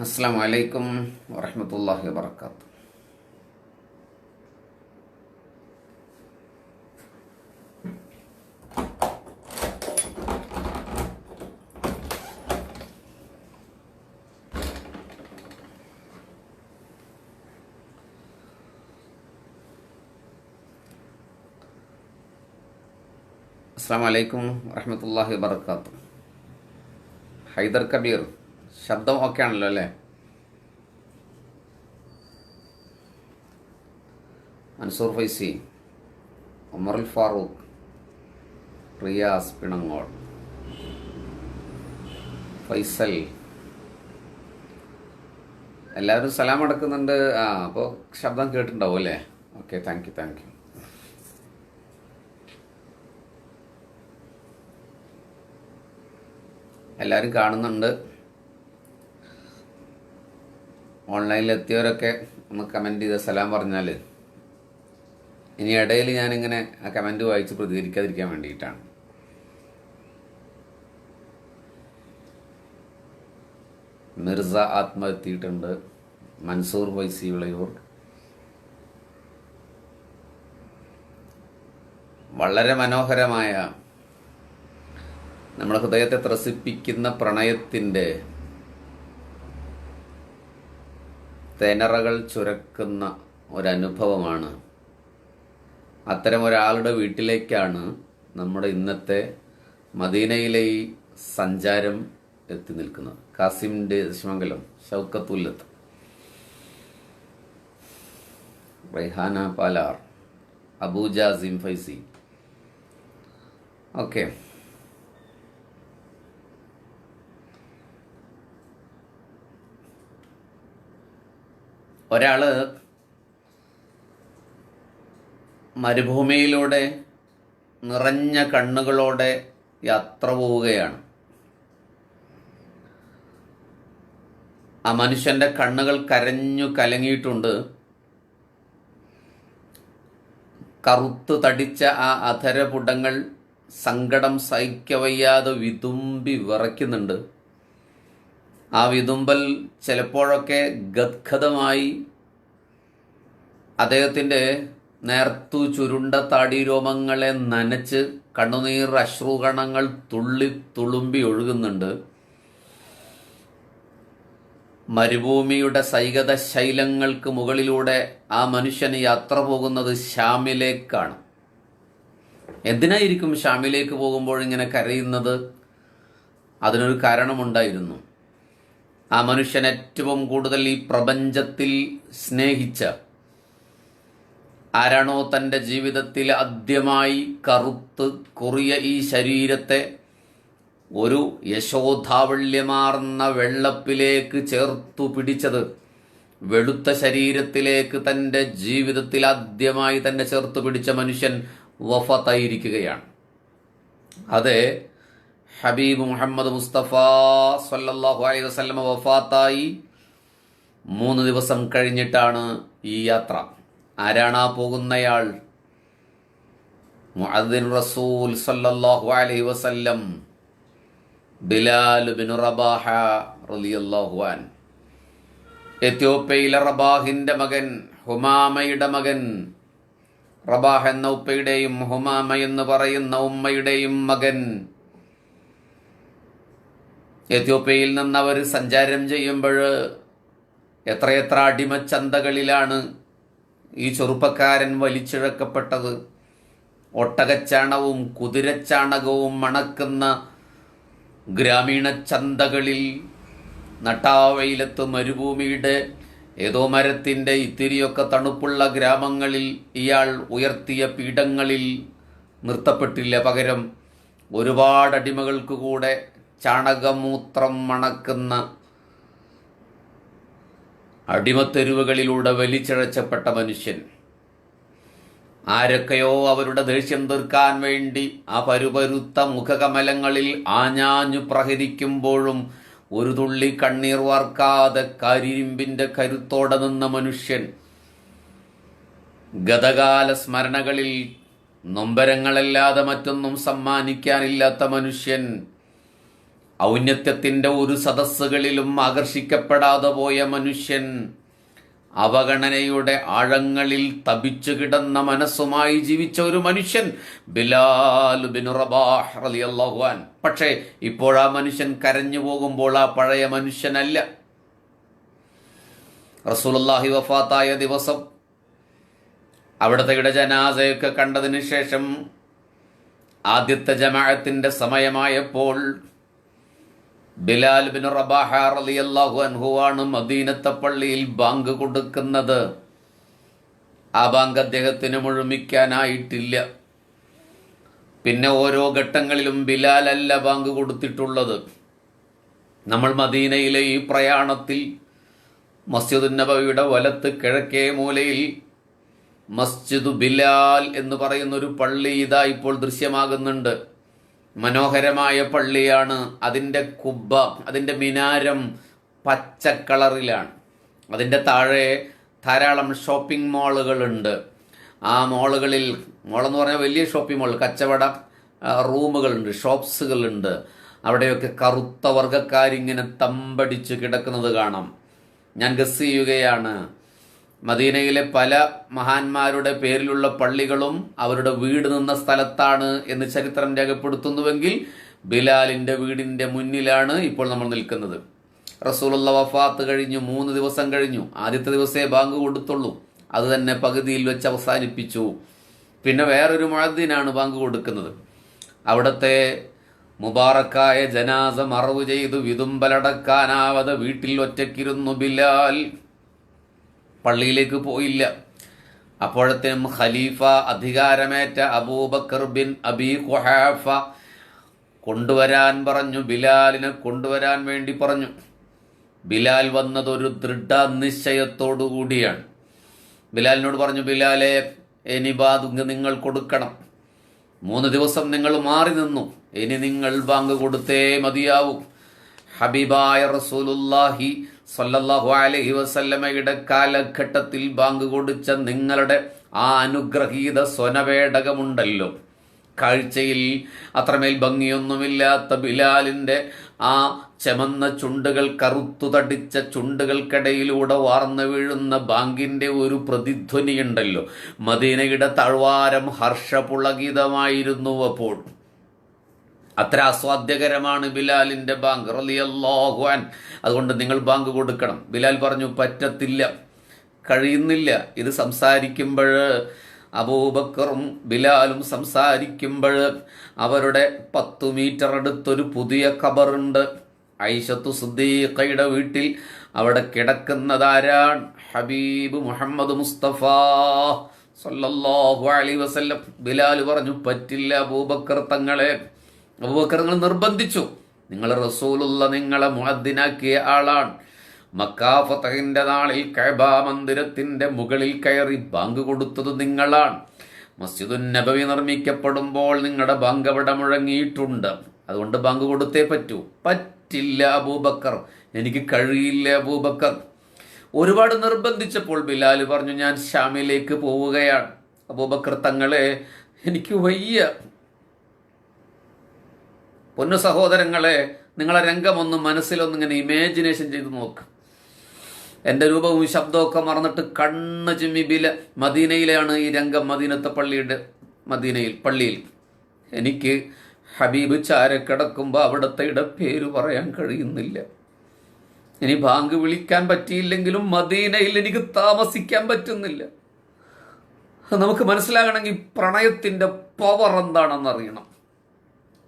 അസ്സലാമു അലൈക്കും വറഹ്മത്തുള്ളാഹി വബറകാതുഹു. അസ്സലാമു അലൈക്കും വറഹ്മത്തുള്ളാഹി വബറകാതുഹു. ഹൈദർ കബീർ, ശബ്ദം ഓക്കെ ആണല്ലോ അല്ലേ? മൻസൂർ ഫൈസി, ഉമറുൽ ഫാറൂഖ്, റിയാസ് പിണങ്ങോട്, ഫൈസൽ, എല്ലാവരും സലാം അടക്കുന്നുണ്ട്. അപ്പോൾ ശബ്ദം കേട്ടിട്ടുണ്ടാവും അല്ലേ? Okay, thank you. എല്ലാവരും കാണുന്നുണ്ട്. ഓൺലൈനിൽ എത്തിയവരൊക്കെ ഒന്ന് കമൻറ്റ് ചെയ്ത് സലാം പറഞ്ഞാൽ ഇനി ഇടയിൽ ഞാനിങ്ങനെ ആ കമൻറ്റ് വായിച്ച് പ്രതികരിക്കാതിരിക്കാൻ വേണ്ടിയിട്ടാണ്. മിർസ ആത്മ എത്തിയിട്ടുണ്ട്. മൻസൂർ വൈസി വിളയൂർ, വളരെ മനോഹരമായ നമ്മുടെ ഹൃദയത്തെ ത്രസിപ്പിക്കുന്ന പ്രണയത്തിൻ്റെ തേനറകൾ ചുരക്കുന്ന ഒരനുഭവമാണ്. അത്തരം ഒരാളുടെ വീട്ടിലേക്കാണ് നമ്മുടെ ഇന്നത്തെ മദീനയിലെ ഈ സഞ്ചാരം എത്തി നിൽക്കുന്നത്. കാസിമിൻ്റെ ദശമംഗലം, ഷൗക്കത്തുല്ലത്ത്, റൈഹാന പാലാർ, അബൂജാസിം ഫൈസി. ഓക്കെ, ഒരാൾ മരുഭൂമിയിലൂടെ നിറഞ്ഞ കണ്ണുകളോടെ യാത്ര പോവുകയാണ്. ആ മനുഷ്യൻ്റെ കണ്ണുകൾ കരഞ്ഞു കലങ്ങിയിട്ടുണ്ട്. കറുത്തു തടിച്ച ആ അധരപുടങ്ങൾ സങ്കടം സഹിക്കവയ്യാതെ വിതുമ്പി വിറയ്ക്കുന്നുണ്ട്. ആ വിതുമ്പൽ ചിലപ്പോഴൊക്കെ ഗദ്ഗതമായി അദ്ദേഹത്തിൻ്റെ നേർത്തു ചുരുണ്ട താടിരോമങ്ങളെ നനച്ച് കണ്ണുനീർ അശ്രുകണങ്ങൾ തുള്ളി തുളുമ്പി ഒഴുകുന്നുണ്ട്. മരുഭൂമിയുടെ സൈകത ശൈലങ്ങൾക്ക് മുകളിലൂടെ ആ മനുഷ്യൻ യാത്ര പോകുന്നത് ഷാമിലേക്കാണ്. എന്തിനായിരിക്കും ഷാമിലേക്ക് പോകുമ്പോൾ ഇങ്ങനെ കരയുന്നത്? അതിനൊരു കാരണമുണ്ടായിരുന്നു. ആ മനുഷ്യൻ ഏറ്റവും കൂടുതൽ ഈ പ്രപഞ്ചത്തിൽ സ്നേഹിച്ച ആരാണോ തൻ്റെ ജീവിതത്തിൽ ആദ്യമായി കറുത്ത് കുറിയ ഈ ശരീരത്തെ ഒരു യശോധാവല്യമാർന്ന വെള്ളപ്പിലേക്ക് ചേർത്തു പിടിച്ചത്, വെളുത്ത ശരീരത്തിലേക്ക് തൻ്റെ ജീവിതത്തിൽ ആദ്യമായി തന്നെ ചേർത്ത് പിടിച്ച മനുഷ്യൻ വഫാത്തായിരിക്കുകയാണ്. അതെ, ഹബീബ് മുഹമ്മദ് മുസ്തഫ സല്ലല്ലാഹു അലൈഹി വസല്ലമ വഫാത്തായി 3 ദിവസം കഴിഞ്ഞിട്ടാണ് ഈ യാത്ര. ആരാണ് ആ പോകുന്നയാൾ? മുഅദ്ദിൻ റസൂൽ സല്ലല്ലാഹു അലൈഹി വസല്ലം, ബിലാൽ ബിൻ റബാഹ റളിയല്ലാഹു അൻ. എത്യോപ്യയിലെ റബാഹിന്റെ മകൻ, ഹുമാമയുടെ മകൻ. റബാഹ് എന്ന ഉപ്പയുടെയും ഹുമാമ എന്ന് പറയുന്ന ഉമ്മയുടെയും മകൻ. എത്യോപ്യയിൽ നിന്ന് അവർ സഞ്ചാരം ചെയ്യുമ്പോൾ എത്രയെത്ര അടിമച്ചന്തകളിലാണ് ഈ ചെറുപ്പക്കാരൻ വലിച്ചിഴക്കപ്പെട്ടത്. ഒട്ടകച്ചാണവും കുതിരച്ചാണകവും മണക്കുന്ന ഗ്രാമീണ ചന്തകളിൽ, നട്ടാവയിലത്ത് മരുഭൂമിയുടെ ഏതോ മരത്തിൻ്റെ ഇത്തിരിയൊക്കെ തണുപ്പുള്ള ഗ്രാമങ്ങളിൽ ഇയാൾ ഉയർത്തിയ പീഠങ്ങളിൽ നിർത്തപ്പെട്ടില്ല. പകരം ഒരുപാട് അടിമകൾക്ക് കൂടെ ചാണകമൂത്രം മണക്കുന്ന അടിമത്തെരുവുകളിലൂടെ വലിച്ചിഴച്ചപ്പെട്ട മനുഷ്യൻ. ആരൊക്കെയോ അവരുടെ ദേഷ്യം തീർക്കാൻ വേണ്ടി ആ പരുപരുത്ത മുഖകമലങ്ങളിൽ ആഞ്ഞാഞ്ഞു പ്രഹരിക്കുമ്പോഴും ഒരു തുള്ളി കണ്ണീർ വാർക്കാതെ കരിമ്പിൻ്റെ കരുത്തോടെ നിന്ന മനുഷ്യൻ. ഗതകാല സ്മരണകളിൽ നൊമ്പരങ്ങളല്ലാതെ മറ്റൊന്നും സമ്മാനിക്കാനില്ലാത്ത മനുഷ്യൻ. ഔന്നത്യത്തിന്റെ ഒരു സദസ്സുകളിലും ആകർഷിക്കപ്പെടാതെ പോയ മനുഷ്യൻ, അവഗണനയുടെ ആഴങ്ങളിൽ തപിച്ചു കിടന്ന മനസ്സുമായി ജീവിച്ച ഒരു മനുഷ്യൻ ബിലാൽ ബിൻ റബാഹ് റളിയല്ലാഹു അൻഹു. പക്ഷേ ഇപ്പോഴാ മനുഷ്യൻ കരഞ്ഞു പോകുമ്പോൾ ആ പഴയ മനുഷ്യനല്ല. റസൂലുള്ളാഹി വഫാത്തായ ദിവസം അവിടുത്തെ ജനാസയൊക്കെ കണ്ടതിന് ശേഷം ആദ്യത്തെ ജമാഅത്തിന്റെ സമയമായപ്പോൾ ബിലാൽ ബിൻ റബാഹ റളിയല്ലാഹു അൻഹു ആണ് മദീനത്തെ പള്ളിയിൽ ബാങ്ക് കൊടുക്കുന്നത്. ആ ബാങ്ക് അദ്ദേഹത്തിന് മുഴുമിക്കാനായിട്ടില്ല. പിന്നെ ഓരോ ഘട്ടങ്ങളിലും ബിലാലല്ല ബാങ്ക് കൊടുത്തിട്ടുള്ളത്. നമ്മൾ മദീനയിലെ ഈ പ്രയാണത്തിൽ മസ്ജിദുൻ നബവിയുടെ വലത്ത് കിഴക്കേ മൂലയിൽ മസ്ജിദു ബിലാൽ എന്ന് പറയുന്ന ഒരു പള്ളി ഇതാ ഇപ്പോൾ ദൃശ്യമാകുന്നുണ്ട്. മനോഹരമായ പള്ളിയാണ്. അതിൻ്റെ കുബ്ബ, അതിൻ്റെ മിനാരം പച്ച കളറിലാണ്. അതിൻ്റെ താഴെ ധാരാളം ഷോപ്പിംഗ് മാളുകളുണ്ട്. ആ മാളുകളിൽ, മാളെന്ന് പറഞ്ഞാൽ വലിയ ഷോപ്പിംഗ് മാൾ, കച്ചവട റൂമുകളുണ്ട്, ഷോപ്സുകളുണ്ട്. അവിടെയൊക്കെ കറുത്ത വർഗ്ഗക്കാരിങ്ങനെ തമ്പടിച്ച് കിടക്കുന്നത് കാണാം. ഞാൻ ഗസ് ചെയ്യുകയാണ്, മദീനയിലെ പല മഹാന്മാരുടെ പേരിലുള്ള പള്ളികളും അവരുടെ വീട് നിന്ന സ്ഥലത്താണ് എന്ന് ചരിത്രം രേഖപ്പെടുത്തുന്നുവെങ്കിൽ ബിലാലിന്റെ വീടിന്റെ മുന്നിലാണ് ഇപ്പോൾ നമ്മൾ നിൽക്കുന്നത്. റസൂലുള്ള വഫാത്ത് കഴിഞ്ഞു 3 ദിവസം കഴിഞ്ഞു. ആദ്യത്തെ ദിവസമേ ബാങ്ക് കൊടുത്തുള്ളൂ. അത് തന്നെ പകുതിയിൽ വെച്ച് അവസാനിപ്പിച്ചു. പിന്നെ വേറൊരു മുഅദ്ദിനാണ് ബാങ്ക് കൊടുക്കുന്നത്. അവിടുത്തെ മുബാറക്കായ ജനാസ മറവ് ചെയ്തു വിതുമ്പലടക്കാനാവാതെ വീട്ടിൽ ഒറ്റയ്ക്കിരുന്നു ബിലാൽ. പള്ളിയിലേക്ക് പോയില്ല. അപ്പോഴത്തേനും ഖലീഫ, അധികാരമേറ്റ അബൂബക്കർ ബിൻ അബീ ഖുഹാഫ കൊണ്ടുവരാൻ പറഞ്ഞു. ബിലാലിനെ കൊണ്ടുവരാൻ വേണ്ടി പറഞ്ഞു. ബിലാൽ വന്നതൊരു ദൃഢനിശ്ചയത്തോടു കൂടിയാണ്. ബിലാലിനോട് പറഞ്ഞു, ബിലാലെ, ഇനി ബാങ്ക് നിങ്ങൾ കൊടുക്കണം. 3 ദിവസം നിങ്ങൾ മാറി നിന്നു. ഇനി നിങ്ങൾ ബാങ്ക് കൊടുത്തേ മതിയാവൂ. ഹബീബായ റസൂലുള്ളാഹി സ്വല്ലല്ലാഹു അലൈഹി വസല്ലമയുടെ കാലഘട്ടത്തിൽ ബാങ്ക് കൊടുച്ച നിങ്ങളുടെ ആ അനുഗ്രഹീത സ്വനവേടകമുണ്ടല്ലോ, കാഴ്ചയിൽ അത്രമേൽ ഭംഗിയൊന്നുമില്ലാത്ത ബിലാലിന്റെ ആ ചെമന്ന ചുണ്ടുകൾ, കറുത്തു തടിച്ച ചുണ്ടുകൾക്കിടയിലൂടെ വാർന്നു വീഴുന്ന ബാങ്കിന്റെ ഒരു പ്രതിധ്വനിയുണ്ടല്ലോ, മദീനയുടെ താഴ്വാരം ഹർഷപുളകിതമായിരുന്നു. അപ്പോൾ അത്ര ആസ്വാദ്യകരമാണ് ബിലാലിന്റെ ബാങ്ക് റളിയല്ലാഹു അൻഹു. അതുകൊണ്ട് നിങ്ങൾ ബാങ്ക് കൊടുക്കണം. ബിലാൽ പറഞ്ഞു, പറ്റത്തില്ല, കഴിയുന്നില്ല. ഇത് സംസാരിക്കുമ്പോൾ അബൂബക്കറും ബിലാലും സംസാരിക്കുമ്പോൾ അവരുടെ 10 മീറ്റർ അടുത്തൊരു പുതിയ ഖബറുണ്ട്. ഐഷത്തു സിദ്ദീഖയുടെ വീട്ടിൽ അവിടെ കിടക്കുന്നതാരാണ്? ഹബീബ് മുഹമ്മദ് മുസ്തഫ സല്ലല്ലാഹു അലൈഹി വസല്ലം. ബിലാൽ പറഞ്ഞു, പറ്റില്ല അബൂബക്കർ തങ്ങളെ. അബൂബക്കർ നിങ്ങൾ നിർബന്ധിച്ചു. നിങ്ങൾ റസൂലുള്ള നിങ്ങളെ മുഅദ്ദിനാക്കിയ ആളാണ്. മക്കാ ഫതഹിന്റെ നാളിൽ കഅബ മന്ദിരത്തിന്റെ മുകളിൽ കയറി ബാങ്ക് കൊടുത്തത് നിങ്ങളാണ്. മസ്ജിദുൻ നബവി നിർമ്മിക്കപ്പെടുമ്പോൾ നിങ്ങളുടെ ബാങ്ക് അവിടെ മുഴങ്ങിയിട്ടുണ്ട്. അതുകൊണ്ട് ബാങ്ക് കൊടുത്തേ പറ്റൂ. പറ്റില്ല അബൂബക്കർ, എനിക്ക് കഴിയില്ല അബൂബക്കർ. ഒരുപാട് നിർബന്ധിച്ചപ്പോൾ ബിലാൽ പറഞ്ഞു, ഞാൻ ഷാമിലേക്ക് പോവുകയാണ്. അബൂബക്കർ തങ്ങളെ, എനിക്ക് വയ്യ. പൊന്നു സഹോദരങ്ങളെ, നിങ്ങളെ രംഗമൊന്ന് മനസ്സിലൊന്നിങ്ങനെ ഇമാജിനേഷൻ ചെയ്ത് നോക്ക്. എൻ്റെ രൂപവും ശബ്ദമൊക്കെ മറന്നിട്ട് കണ്ണ് ചിമ്മി മദീനയിലാണ് ഈ രംഗം. മദീനത്തെ പള്ളിയിൽ എനിക്ക് ഹബീബ് ചാരക്കിടക്കുമ്പോൾ അവിടുത്തെ പേര് പറയാൻ കഴിയുന്നില്ല. ഇനി ബാങ്ക് വിളിക്കാൻ പറ്റിയില്ലെങ്കിലും മദീനയിൽ എനിക്ക് താമസിക്കാൻ പറ്റുന്നില്ല. നമുക്ക് മനസ്സിലാകണമെങ്കിൽ പ്രണയത്തിൻ്റെ പവർ എന്താണെന്നറിയണം.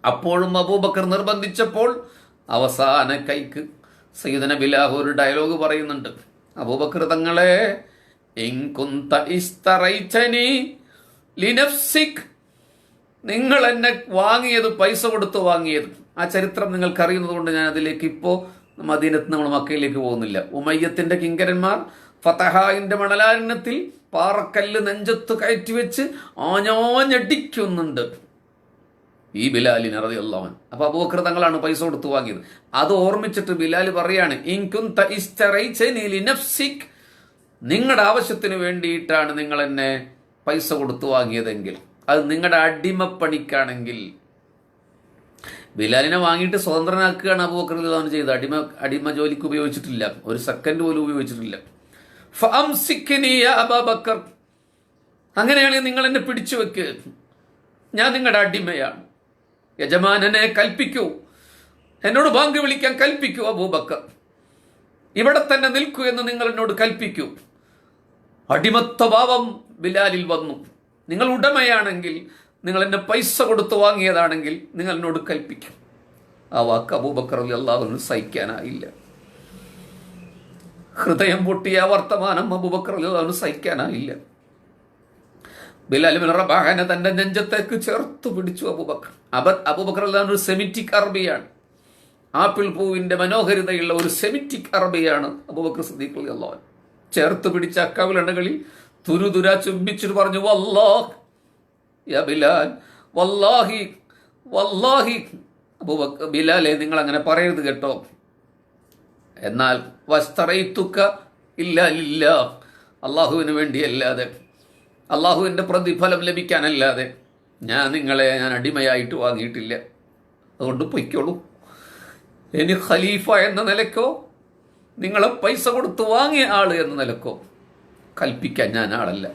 അപ്പോഴും അബൂബക്കർ നിർബന്ധിച്ചപ്പോൾ അവസാന കൈക്ക് സയ്യിദന ബിലാൽ ഒരു ഡയലോഗ് പറയുന്നുണ്ട്. അബൂബക്കർ തങ്ങളെ, ഇൻ കുന്ത ഇസ്തറൈതനി ലിനഫ്സിക്, നിങ്ങൾ എന്നെ വാങ്ങിയത് പൈസ കൊടുത്ത് വാങ്ങിയത്. ആ ചരിത്രം നിങ്ങൾക്കറിയുന്നത് കൊണ്ട് ഞാൻ അതിലേക്ക് ഇപ്പോൾ മദീനത്ത് നമ്മൾ മക്കയിലേക്ക് പോകുന്നില്ല. ഉമയ്യത്തിന്റെ കിങ്കരന്മാർ ഫതഹായിന്റെ മണലാരണ്യത്തിൽ പാറക്കല്ല് നെഞ്ചത്ത് കയറ്റി വെച്ച് ആഞ്ഞാഞ്ഞടിക്കുന്നുണ്ട് ഈ ബിലാലിനെ റളിയല്ലാഹു അൻഹു. അപ്പൊ അബൂബക്കർ തങ്ങളാണ് പൈസ കൊടുത്തു വാങ്ങിയത്. അത് ഓർമ്മിച്ചിട്ട് ബിലാൽ പറയാണ്, ഇൻ കുന്ത ഇസ്തറൈതനി ലിനഫ്സിക്, നിങ്ങളുടെ ആവശ്യത്തിന് വേണ്ടിയിട്ടാണ് നിങ്ങൾ എന്നെ പൈസ കൊടുത്തു വാങ്ങിയതെങ്കിൽ, അത് നിങ്ങളുടെ അടിമപ്പണിക്കാണെങ്കിൽ ബിലാലിനെ വാങ്ങിയിട്ട് സ്വതന്ത്രനാക്കുകയാണ് അബൂബക്കർ റളിയല്ലാഹു അൻഹു ചെയ്തത്. അടിമ ജോലിക്ക് ഉപയോഗിച്ചിട്ടില്ല, ഒരു സെക്കൻഡ് പോലും ഉപയോഗിച്ചിട്ടില്ല. ഫഅംസിക്നി യാ അബൂബക്കർ, അങ്ങനെയാണെങ്കിൽ നിങ്ങൾ എന്നെ പിടിച്ചു വെക്ക്, ഞാൻ നിങ്ങളുടെ അടിമയാണ്. യജമാനനെ കൽപ്പിക്കൂ, എന്നോട് ബാങ്ക് വിളിക്കാൻ കൽപ്പിക്കൂ അബൂബക്കർ, ഇവിടെ തന്നെ നിൽക്കൂ എന്ന് നിങ്ങൾ എന്നോട് കൽപ്പിക്കൂ. അടിമത്വഭാവം ബിലാലിൽ വന്നു. നിങ്ങൾ ഉടമയാണെങ്കിൽ, നിങ്ങൾ എന്നെ പൈസ കൊടുത്ത് വാങ്ങിയതാണെങ്കിൽ നിങ്ങൾ എന്നോട് കൽപ്പിക്കും. ആ വാക്ക് അബൂബക്കർ റളിയല്ലാഹു അൻഹു സഹിക്കാനായില്ല. ഹൃദയം പൊട്ടിയ വർത്തമാനം അബൂബക്കർ റളിയല്ലാഹു അൻഹു സഹിക്കാനായില്ല. ബിലാൽ ഇബ്നു റബാഹനെ തന്റെ നെഞ്ചത്തേക്ക് ചേർത്ത് പിടിച്ചു അബൂബക്കർ. അബൂബക്കർ റളിയല്ലാഹു അൻഹു സെമിറ്റിക് അറബിയാണ്, ആപ്പിൾ പൂവിന്റെ മനോഹരിതയുള്ള ഒരു സെമിറ്റിക് അറബിയാണ് അബൂബക്കർ സിദ്ദീഖ് റളിയല്ലാഹു അൻഹു. ചേർത്ത് പിടിച്ച കവിളണകളിൽ തുരുതുര ചുംബിച്ചിട്ട് പറഞ്ഞു, വല്ലാഹ് യാ ബിലാൽ, വല്ലാഹി വല്ലാഹി അബൂബക്കർ, ബിലാലെ നിങ്ങൾ അങ്ങനെ പറയരുത് കേട്ടോ. എന്നാൽ വസ്തറൈതുക ഇല്ലാ ലില്ലാഹ്, അള്ളാഹുവിന് വേണ്ടിയല്ലാതെ, അള്ളാഹുവിൻ്റെ പ്രതിഫലം ലഭിക്കാനല്ലാതെ ഞാൻ അടിമയായിട്ട് വാങ്ങിയിട്ടില്ല. അതുകൊണ്ട് പൊയ്ക്കോളൂ. ഇനി ഖലീഫ എന്ന നിലക്കോ നിങ്ങളെ പൈസ കൊടുത്ത് വാങ്ങിയ ആള് എന്ന നിലക്കോ കൽപ്പിക്കാൻ ഞാൻ ആളല്ല.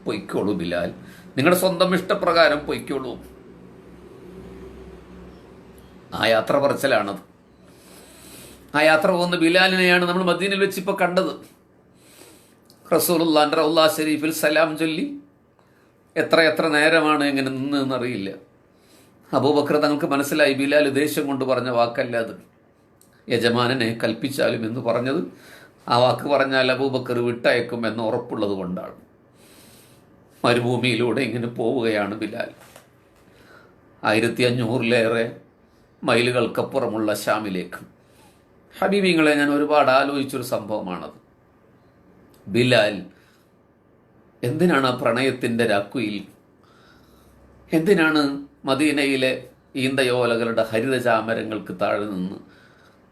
പൊയ്ക്കോളൂ ബിലാൽ, നിങ്ങളുടെ സ്വന്തം ഇഷ്ടപ്രകാരം പൊയ്ക്കോളൂ. ആ യാത്ര പറച്ചിലാണത്. ആ യാത്ര പോകുന്ന ബിലാലിനെയാണ് നമ്മൾ മദീനയിൽ വെച്ച് ഇപ്പോൾ കണ്ടത്. റസൂലുള്ളാഹിന്റെ റൗള ശരീഫിൽ സലാം ചൊല്ലി എത്ര നേരമാണ് എങ്ങനെ നിന്നറിയില്ല. അബൂബക്കർ തങ്ങൾക്ക് മനസ്സിലായി ബിലാൽ ദേഷ്യം കൊണ്ട് പറഞ്ഞ വാക്കല്ല അത്, യജമാനനെ കൽപ്പിച്ചാലും എന്ന് പറഞ്ഞത്. ആ വാക്ക് പറഞ്ഞാൽ അബൂബക്കർ വിട്ടയക്കും എന്ന് ഉറപ്പുള്ളത് കൊണ്ടാണ്. മരുഭൂമിയിലൂടെ ഇങ്ങനെ പോവുകയാണ് ബിലാൽ. 1500-ലേറെ മൈലുകൾക്കപ്പുറമുള്ള ഷാമിലേക്ക്. ഹബീബിങ്ങളെ, ഞാൻ ഒരുപാട് ആലോചിച്ചൊരു സംഭവമാണത്. ബിലാൽ എന്തിനാണ് ആ പ്രണയത്തിൻ്റെ രാക്കുയിൽ, എന്തിനാണ് മദീനയിലെ ഈന്തയോലകളുടെ ഹരിതചാമരങ്ങൾക്ക് താഴെ നിന്ന്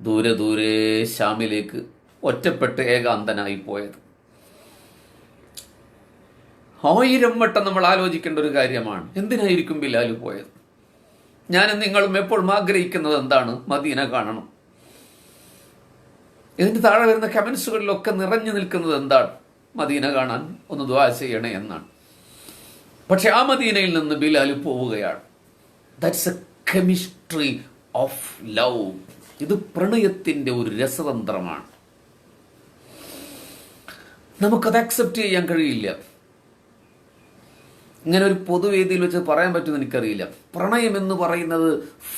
ദൂരെ ദൂരെ ഷാമിലേക്ക് ഒറ്റപ്പെട്ട് ഏകാന്തനായി പോയത്? 1000 വട്ടം നമ്മൾ ആലോചിക്കേണ്ട ഒരു കാര്യമാണ്. എന്തിനായിരിക്കും ബിലാൽ പോയത്? ഞാനും നിങ്ങളും എപ്പോഴും ആഗ്രഹിക്കുന്നത് എന്താണ്? മദീന കാണണം. ഇതിന് താഴെ വരുന്ന കമൻസുകളിലൊക്കെ നിറഞ്ഞു നിൽക്കുന്നത് എന്താണ്? മദീന കാണാൻ ഒന്ന് ദുആ ചെയ്യണേ എന്നാണ്. പക്ഷെ ആ മദീനയിൽ നിന്ന് ബിലാൽ പോവുകയാണ്. That's a chemistry of love. ഇത് പ്രണയത്തിന്റെ ഒരു രസതന്ത്രമാണ്. നമുക്കത് അക്സെപ്റ്റ് ചെയ്യാൻ കഴിയില്ല. ഇങ്ങനെ ഒരു പൊതുവേദിയിൽ വെച്ച് പറയാൻ പറ്റുമെന്ന് എനിക്കറിയില്ല. പ്രണയം എന്ന് പറയുന്നത്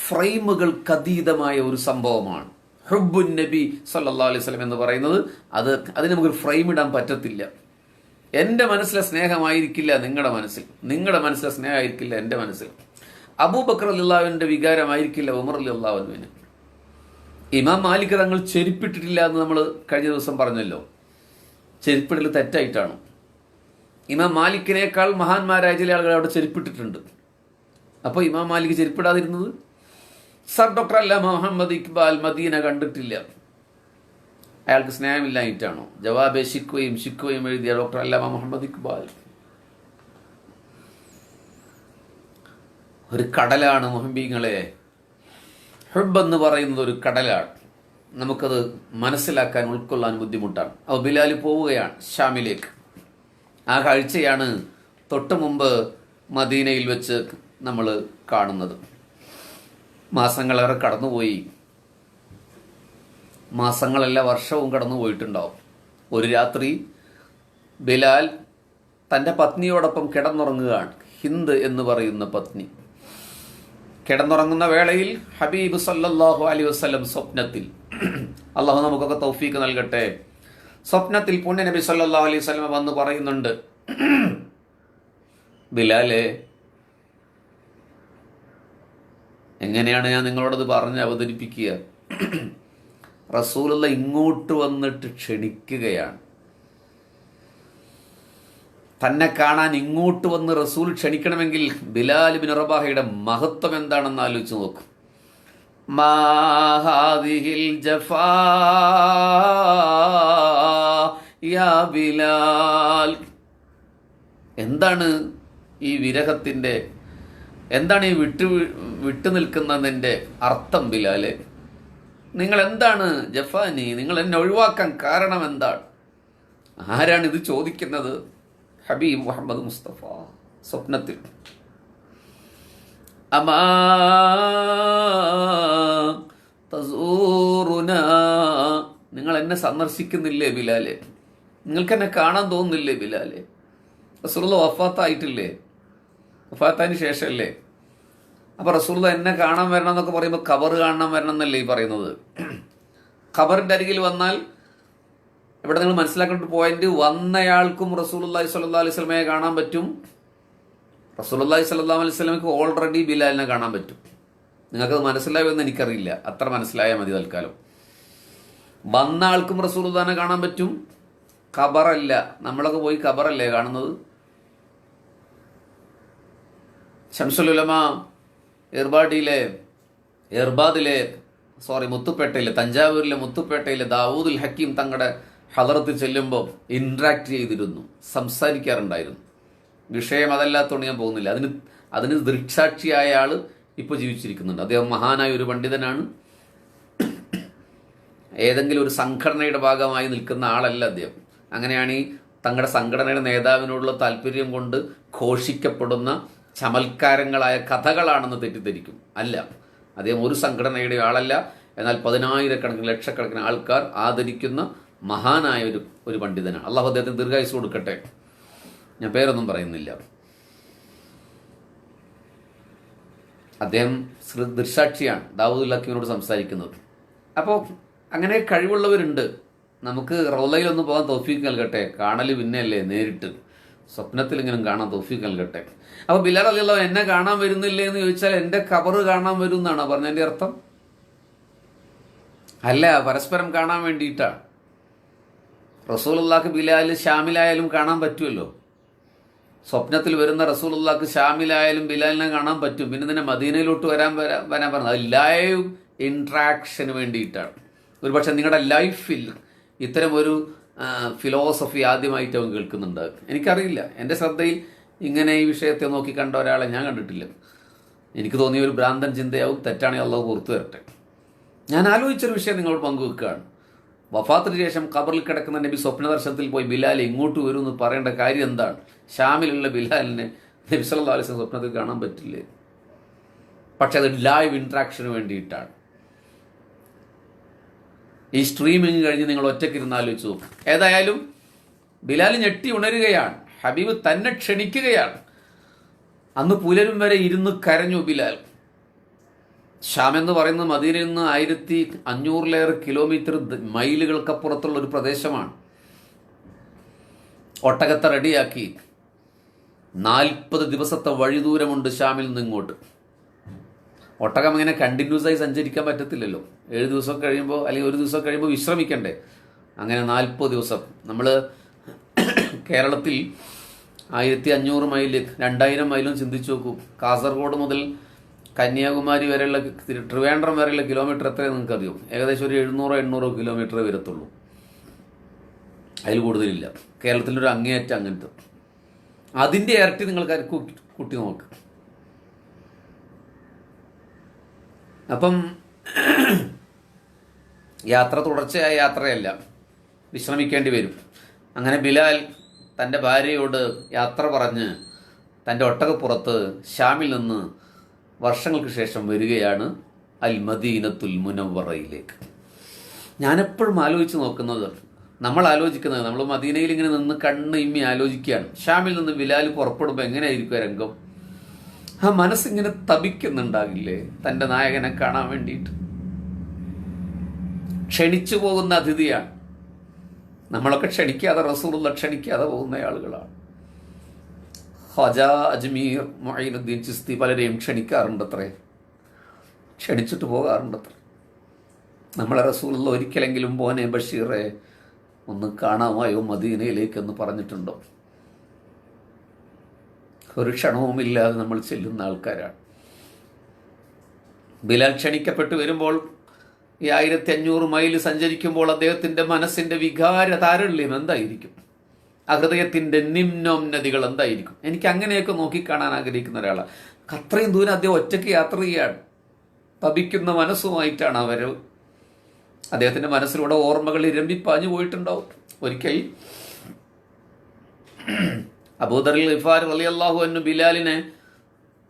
ഫ്രെയിമുകൾക്ക് അതീതമായ ഒരു സംഭവമാണ്. ഹുബ്ബുൻ നബി സല്ലല്ലാഹു അലൈഹി വസല്ലം എന്ന് പറയുന്നത് അതിന് നമുക്കൊരു ഫ്രെയിം ഇടാൻ പറ്റത്തില്ല. എൻ്റെ മനസ്സിലെ സ്നേഹമായിരിക്കില്ല നിങ്ങളുടെ മനസ്സിൽ, നിങ്ങളുടെ മനസ്സിലെ സ്നേഹമായിരിക്കില്ല എൻ്റെ മനസ്സിൽ. അബൂബക്കർ റളിയല്ലാഹുവിൻ്റെ വികാരമായിരിക്കില്ല ഉമർ റളിയല്ലാഹുവിന്. ഇമാം മാലിക് തങ്ങൾ ചെരുപ്പിട്ടിട്ടില്ല എന്ന് നമ്മൾ കഴിഞ്ഞ ദിവസം പറഞ്ഞല്ലോ. ചെരുപ്പിടൽ തെറ്റായിട്ടാണ്. ഇമാം മാലിക്കിനേക്കാൾ മഹാന്മാരായ ചില ആളുകൾ അവിടെ ചെരുപ്പിട്ടിട്ടുണ്ട്. അപ്പോൾ ഇമാം മാലിക് ചെരുപ്പിടാതിരുന്നത്? സർ ഡോക്ടർ അല്ലാമ മുഹമ്മദ് ഇക്ബാൽ മദീന കണ്ടിട്ടില്ല, അയാൾക്ക് സ്നേഹമില്ലായിട്ടാണോ? ജവാബെ ശിക്കോയും എഴുതിയ ഡോക്ടർ അല്ലാമ മുഹമ്മദ് ഇക്ബാൽ. ഒരു കടലാണ് മുഹബ്ബീങ്ങളെ. ഹുബ്ബ് എന്ന് പറയുന്നത് ഒരു കടലാണ്. നമുക്കത് മനസ്സിലാക്കാൻ ഉൾക്കൊള്ളാൻ ബുദ്ധിമുട്ടാണ്. അപ്പോൾ ബിലാൽ പോവുകയാണ് ഷാമിലേക്ക്. ആ കാഴ്ചയാണ് തൊട്ട് മുമ്പ് മദീനയിൽ വെച്ച് നമ്മൾ കാണുന്നത്. മാസങ്ങളേറെ കടന്നുപോയി. മാസങ്ങളല്ല, വർഷവും കടന്നു പോയിട്ടുണ്ടാവും. ഒരു രാത്രി ബിലാൽ തൻ്റെ പത്നിയോടൊപ്പം കിടന്നുറങ്ങുകയാണ്. ഹിന്ദ് എന്ന് പറയുന്ന പത്നി. കിടന്നുറങ്ങുന്ന വേളയിൽ ഹബീബ് സല്ലല്ലാഹു അലൈഹി വസല്ലം സ്വപ്നത്തിൽ, അള്ളാഹു നമുക്കൊക്കെ തൗഫീക്ക് നൽകട്ടെ, സ്വപ്നത്തിൽ പുണ്യ നബി സല്ലല്ലാഹു അലൈഹി വസല്ലം വന്ന് പറയുന്നുണ്ട്, ബിലാലെ, എങ്ങനെയാണ് ഞാൻ നിങ്ങളോടത് പറഞ്ഞ് അവതരിപ്പിക്കുക? റസൂലുള്ള ഇങ്ങോട്ട് വന്നിട്ട് ക്ഷണിക്കുകയാണ്. തന്നെ കാണാൻ ഇങ്ങോട്ട് വന്ന് റസൂൽ ക്ഷണിക്കണമെങ്കിൽ ബിലാൽ ഇബ്നു റബാഹയുടെ മഹത്വം എന്താണെന്ന് ആലോചിച്ച് നോക്കും. മാ ഹാദിഹിൽ ജഫാ യാ ബിലാൽ, എന്താണ് ഈ വിരഹത്തിൻ്റെ എന്താണ് ഈ വിട്ടു നിൽക്കുന്നതിൻ്റെ അർത്ഥം ബിലാലെ? നിങ്ങൾ എന്താണ് ജഫാനി, നിങ്ങൾ എന്നെ ഒഴിവാക്കാൻ കാരണം എന്താണ്? ആരാണ് ഇത് ചോദിക്കുന്നത്? ഹബീബ് മുഹമ്മദ് മുസ്തഫ സ്വപ്നത്തിൽ. അമാ തസൂറുന, നിങ്ങൾ എന്നെ സന്ദർശിക്കുന്നില്ലേ ബിലാലെ? നിങ്ങൾക്ക് എന്നെ കാണാൻ തോന്നുന്നില്ലേ ബിലാലെ? റസൂലുള്ള വഫാത്തായിട്ടില്ലേ? വഫാത്തതിന് ശേഷമല്ലേ? അപ്പോൾ റസൂലുള്ള എന്നെ കാണാൻ വരണം എന്നൊക്കെ പറയുമ്പോൾ ഖബർ കാണാൻ വരണം എന്നല്ലേ ഈ പറയുന്നത്? ഖബറിൻ്റെ അരികിൽ വന്നാൽ ഇവിടെ നിങ്ങൾ മനസ്സിലാക്കേണ്ട പോയിന്റ്, വന്നയാൾക്കും റസൂലുള്ളാഹി സ്വല്ലല്ലാഹു അലൈഹി വസല്ലമയെ കാണാൻ പറ്റും, റസൂലുള്ളാഹി സ്വല്ലല്ലാഹു അലൈഹി വസല്ലമയ്ക്ക് ഓൾറെഡി ബിലാലിനെ കാണാൻ പറ്റും. നിങ്ങൾക്കത് മനസ്സിലായോ എന്ന് എനിക്കറിയില്ല, അത്ര മനസ്സിലായാൽ മതി തൽക്കാലം. വന്ന ആൾക്കും റസൂലുള്ളാഹിനെ കാണാൻ പറ്റും, ഖബറല്ല. നമ്മളൊക്കെ പോയി ഖബറല്ലേ കാണുന്നത്? ശംസുൽ ഉലമ മുത്തുപ്പേട്ടയിലെ, തഞ്ചാവൂരിലെ മുത്തുപ്പേട്ടയിലെ ദാവൂദുൽ ഹക്കീം തങ്ങളുടെ ഹദറത്തിൽ ചെല്ലുമ്പോൾ ഇൻട്രാക്ട് ചെയ്തിരുന്നു, സംസാരിക്കാറുണ്ടായിരുന്നു. വിഷയം അതല്ലാത്തതുകൊണ്ട് ഞാൻ പോകുന്നില്ല. അതിന് ദൃക്സാക്ഷിയായ ആൾ ഇപ്പോൾ ജീവിച്ചിരിക്കുന്നുണ്ട്. അദ്ദേഹം മഹാനായ ഒരു പണ്ഡിതനാണ്. ഏതെങ്കിലും ഒരു സംഘടനയുടെ ഭാഗമായി നിൽക്കുന്ന ആളല്ല അദ്ദേഹം. അങ്ങനെയാണ് ഈ തങ്ങളുടെ സംഘടനയുടെ നേതാവിനോടുള്ള താല്പര്യം കൊണ്ട് ഘോഷിക്കപ്പെടുന്ന ചമൽക്കാരങ്ങളായ കഥകളാണെന്ന് തെറ്റിദ്ധരിക്കും. അല്ല, അദ്ദേഹം ഒരു സംഘടനയുടെ ആളല്ല. എന്നാൽ 10,000-കണക്കിന് ലക്ഷക്കണക്കിന് ആൾക്കാർ ആദരിക്കുന്ന മഹാനായ ഒരു പണ്ഡിതനാണ്. അള്ളാഹു അദ്ദേഹത്തിന് ദീർഘായുസ് കൊടുക്കട്ടെ. ഞാൻ പേരൊന്നും പറയുന്നില്ല. അദ്ദേഹം ദൃക്സാക്ഷിയാണ് ദാവൂദുൽ ഹക്കീമിനോട് സംസാരിക്കുന്നത്. അപ്പോൾ അങ്ങനെ കഴിവുള്ളവരുണ്ട്. നമുക്ക് റൗളയിലൊന്ന് പോകാൻ തൗഫീഖ് നൽകട്ടെ. കാണൽ പിന്നെയല്ലേ, നേരിട്ട് സ്വപ്നത്തിലെങ്കിലും കാണാൻ തൗഫീഖ് നൽകട്ടെ. അപ്പോൾ ബിലാൽ റളിയല്ലാഹു എന്നെ കാണാൻ വരുന്നില്ലേ എന്ന് ചോദിച്ചാൽ എൻ്റെ ഖബർ കാണാൻ വരും എന്നാണ് പറഞ്ഞതിൻ്റെ അർത്ഥം? അല്ല, പരസ്പരം കാണാൻ വേണ്ടിയിട്ടാണ്. റസൂലുള്ളാഹിക്ക് ബിലാൽ ഷാമിലായാലും കാണാൻ പറ്റുമല്ലോ. സ്വപ്നത്തിൽ വരുന്ന റസൂലുള്ളാഹിക്ക് ഷാമിലായാലും ബിലാലിനെ കാണാൻ പറ്റും. പിന്നെ തന്നെ മദീനയിലോട്ട് വരാൻ പറഞ്ഞത് അത് ലൈവ് ഇൻട്രാക്ഷന് വേണ്ടിയിട്ടാണ്. ഒരുപക്ഷെ നിങ്ങളുടെ ലൈഫിൽ ഇത്തരം ഒരു ഫിലോസഫി ആദ്യമായിട്ട് അവൻ കേൾക്കുന്നുണ്ട്. എനിക്കറിയില്ല, എൻ്റെ ശ്രദ്ധയിൽ ഇങ്ങനെ ഈ വിഷയത്തെ നോക്കി കണ്ട ഒരാളെ ഞാൻ കണ്ടിട്ടില്ല. എനിക്ക് തോന്നിയ ഒരു ഭ്രാന്തൻ ചിന്തയാവും. തെറ്റാണെങ്കിൽ അള്ളാഹു പുറത്തു വരട്ടെ. ഞാൻ ആലോചിച്ചൊരു വിഷയം നിങ്ങളോട് പങ്കുവെക്കുകയാണ്. വഫാത്തിന് ശേഷം ഖബറിൽ കിടക്കുന്ന നബി സ്വപ്നദർശനത്തിൽ പോയി ബിലാൽ ഇങ്ങോട്ട് വരും എന്ന് പറയേണ്ട കാര്യം എന്താണ്? ഷാമിലുള്ള ബിലാലിനെ നബി സല്ലല്ലാഹു അലൈഹി വസല്ലം സ്വപ്നത്തിൽ കാണാൻ പറ്റില്ലേ? പക്ഷെ അത് ലൈവ് ഇൻട്രാക്ഷന് വേണ്ടിയിട്ടാണ്. ഈ സ്ട്രീമിങ് കഴിഞ്ഞ് നിങ്ങൾ ഒറ്റയ്ക്കിരുന്ന് ആലോചിച്ചു നോക്കും. ഏതായാലും ബിലാൽ ഞെട്ടി ഉണരുകയാണ്. ഹബീബ് തന്നെ ക്ഷണിക്കുകയാണ്. അന്ന് പുലരും വരെ ഇരുന്ന് കരഞ്ഞു ബിലാൽ. ഷാം എന്ന് പറയുന്നത് മദീനയിൽ നിന്ന് 1500 കിലോമീറ്റർ മൈലുകൾക്കപ്പുറത്തുള്ള ഒരു പ്രദേശമാണ്. ഒട്ടകത്തെ റെഡിയാക്കി 40 ദിവസത്തെ വഴിദൂരമുണ്ട് ഷാമിൽ നിന്ന് ഇങ്ങോട്ട്. ഒട്ടകം ഇങ്ങനെ കണ്ടിന്യൂസ് ആയി സഞ്ചരിക്കാൻ പറ്റത്തില്ലല്ലോ. 7 ദിവസം കഴിയുമ്പോൾ അല്ലെങ്കിൽ 1 ദിവസം കഴിയുമ്പോൾ വിശ്രമിക്കണ്ടേ. അങ്ങനെ 40 ദിവസം. നമ്മൾ കേരളത്തിൽ 1500 മൈല് 2000 മൈലും ചിന്തിച്ചു നോക്കൂ. കാസർഗോഡ് മുതൽ കന്യാകുമാരി വരെയുള്ള, ട്രിവാൻഡ്രം വരെയുള്ള കിലോമീറ്റർ എത്രയാണ് നിങ്ങൾക്ക് അറിയോ? ഏകദേശം ഒരു 700-800 കിലോമീറ്റർ വരത്തുള്ളൂ. അതിൽ കൂടുതലില്ല. കേരളത്തിലൊരു അങ്ങേയറ്റം അങ്ങനത്തെ. അതിൻ്റെ ഇരട്ടി നിങ്ങൾക്ക് കൂട്ടി നോക്ക്. അപ്പം യാത്ര തുടർച്ചയായ യാത്രയല്ല, വിശ്രമിക്കേണ്ടി വരും. അങ്ങനെ ബിലാൽ തൻ്റെ ഭാര്യയോട് യാത്ര പറഞ്ഞ് തൻ്റെ ഒട്ടകപ്പുറത്ത് ഷാമിൽ നിന്ന് വർഷങ്ങൾക്ക് ശേഷം വരികയാണ് അൽ മദീനത്തുൽ മുനവ്വറയിലേക്ക്. ഞാനെപ്പോഴും ആലോചിച്ച് നോക്കുന്നത്, നമ്മൾ മദീനയിൽ ഇങ്ങനെ നിന്ന് കണ്ണ് ഇമ്മി ആലോചിക്കുകയാണ്. ഷാമിൽ നിന്ന് ബിലാൽ പുറപ്പെടുമ്പോൾ എങ്ങനെയായിരിക്കും രംഗം? ആ മനസ്സിങ്ങനെ തപിക്കുന്നുണ്ടാകില്ലേ തൻ്റെ നായകനെ കാണാൻ വേണ്ടിയിട്ട്? ക്ഷണിച്ചു പോകുന്ന അതിഥിയാണ്. നമ്മളൊക്കെ ക്ഷണിക്കാതെ, റസൂലുള്ള ക്ഷണിക്കാതെ പോകുന്ന ആളുകളാണ്. ഖ്വാജ അജ്മീർ മുഈനുദ്ദീൻ ചിസ്തി പലരെയും ക്ഷണിക്കാറുണ്ടത്രേ, ക്ഷണിച്ചിട്ട് പോകാറുണ്ടത്രേ. നമ്മളെ റസൂലുള്ള ഒരിക്കലെങ്കിലും മോനെ ബഷീറെ ഒന്ന് കാണാമായോ മദീനയിലേക്കെന്ന് പറഞ്ഞിട്ടുണ്ടോ? ഒരു ക്ഷണവുമില്ലാതെ നമ്മൾ ചെല്ലുന്ന ആൾക്കാരാണ്. ബിലാൽ ക്ഷണിക്കപ്പെട്ടു വരുമ്പോൾ ഈ 1500 മൈൽ സഞ്ചരിക്കുമ്പോൾ അദ്ദേഹത്തിൻ്റെ മനസ്സിൻ്റെ വികാര താരള്യം എന്തായിരിക്കും? ആ ഹൃദയത്തിൻ്റെ നിമ്നോന്നതികൾ എന്തായിരിക്കും? എനിക്ക് അങ്ങനെയൊക്കെ നോക്കിക്കാണാൻ ആഗ്രഹിക്കുന്ന ഒരാളാണ്. അത്രയും ദൂരം അദ്ദേഹം ഒറ്റയ്ക്ക് യാത്ര ചെയ്യുകയാണ്. തപിക്കുന്ന മനസ്സുമായിട്ടാണ് അവർ. അദ്ദേഹത്തിൻ്റെ മനസ്സിലൂടെ ഓർമ്മകൾ ഇരമ്പിപ്പാഞ്ഞു പോയിട്ടുണ്ടാവും. ഒരിക്കൽ അബൂദർ ഗിഫാർ റളിയല്ലാഹു അൻഹു ബിലാലിനെ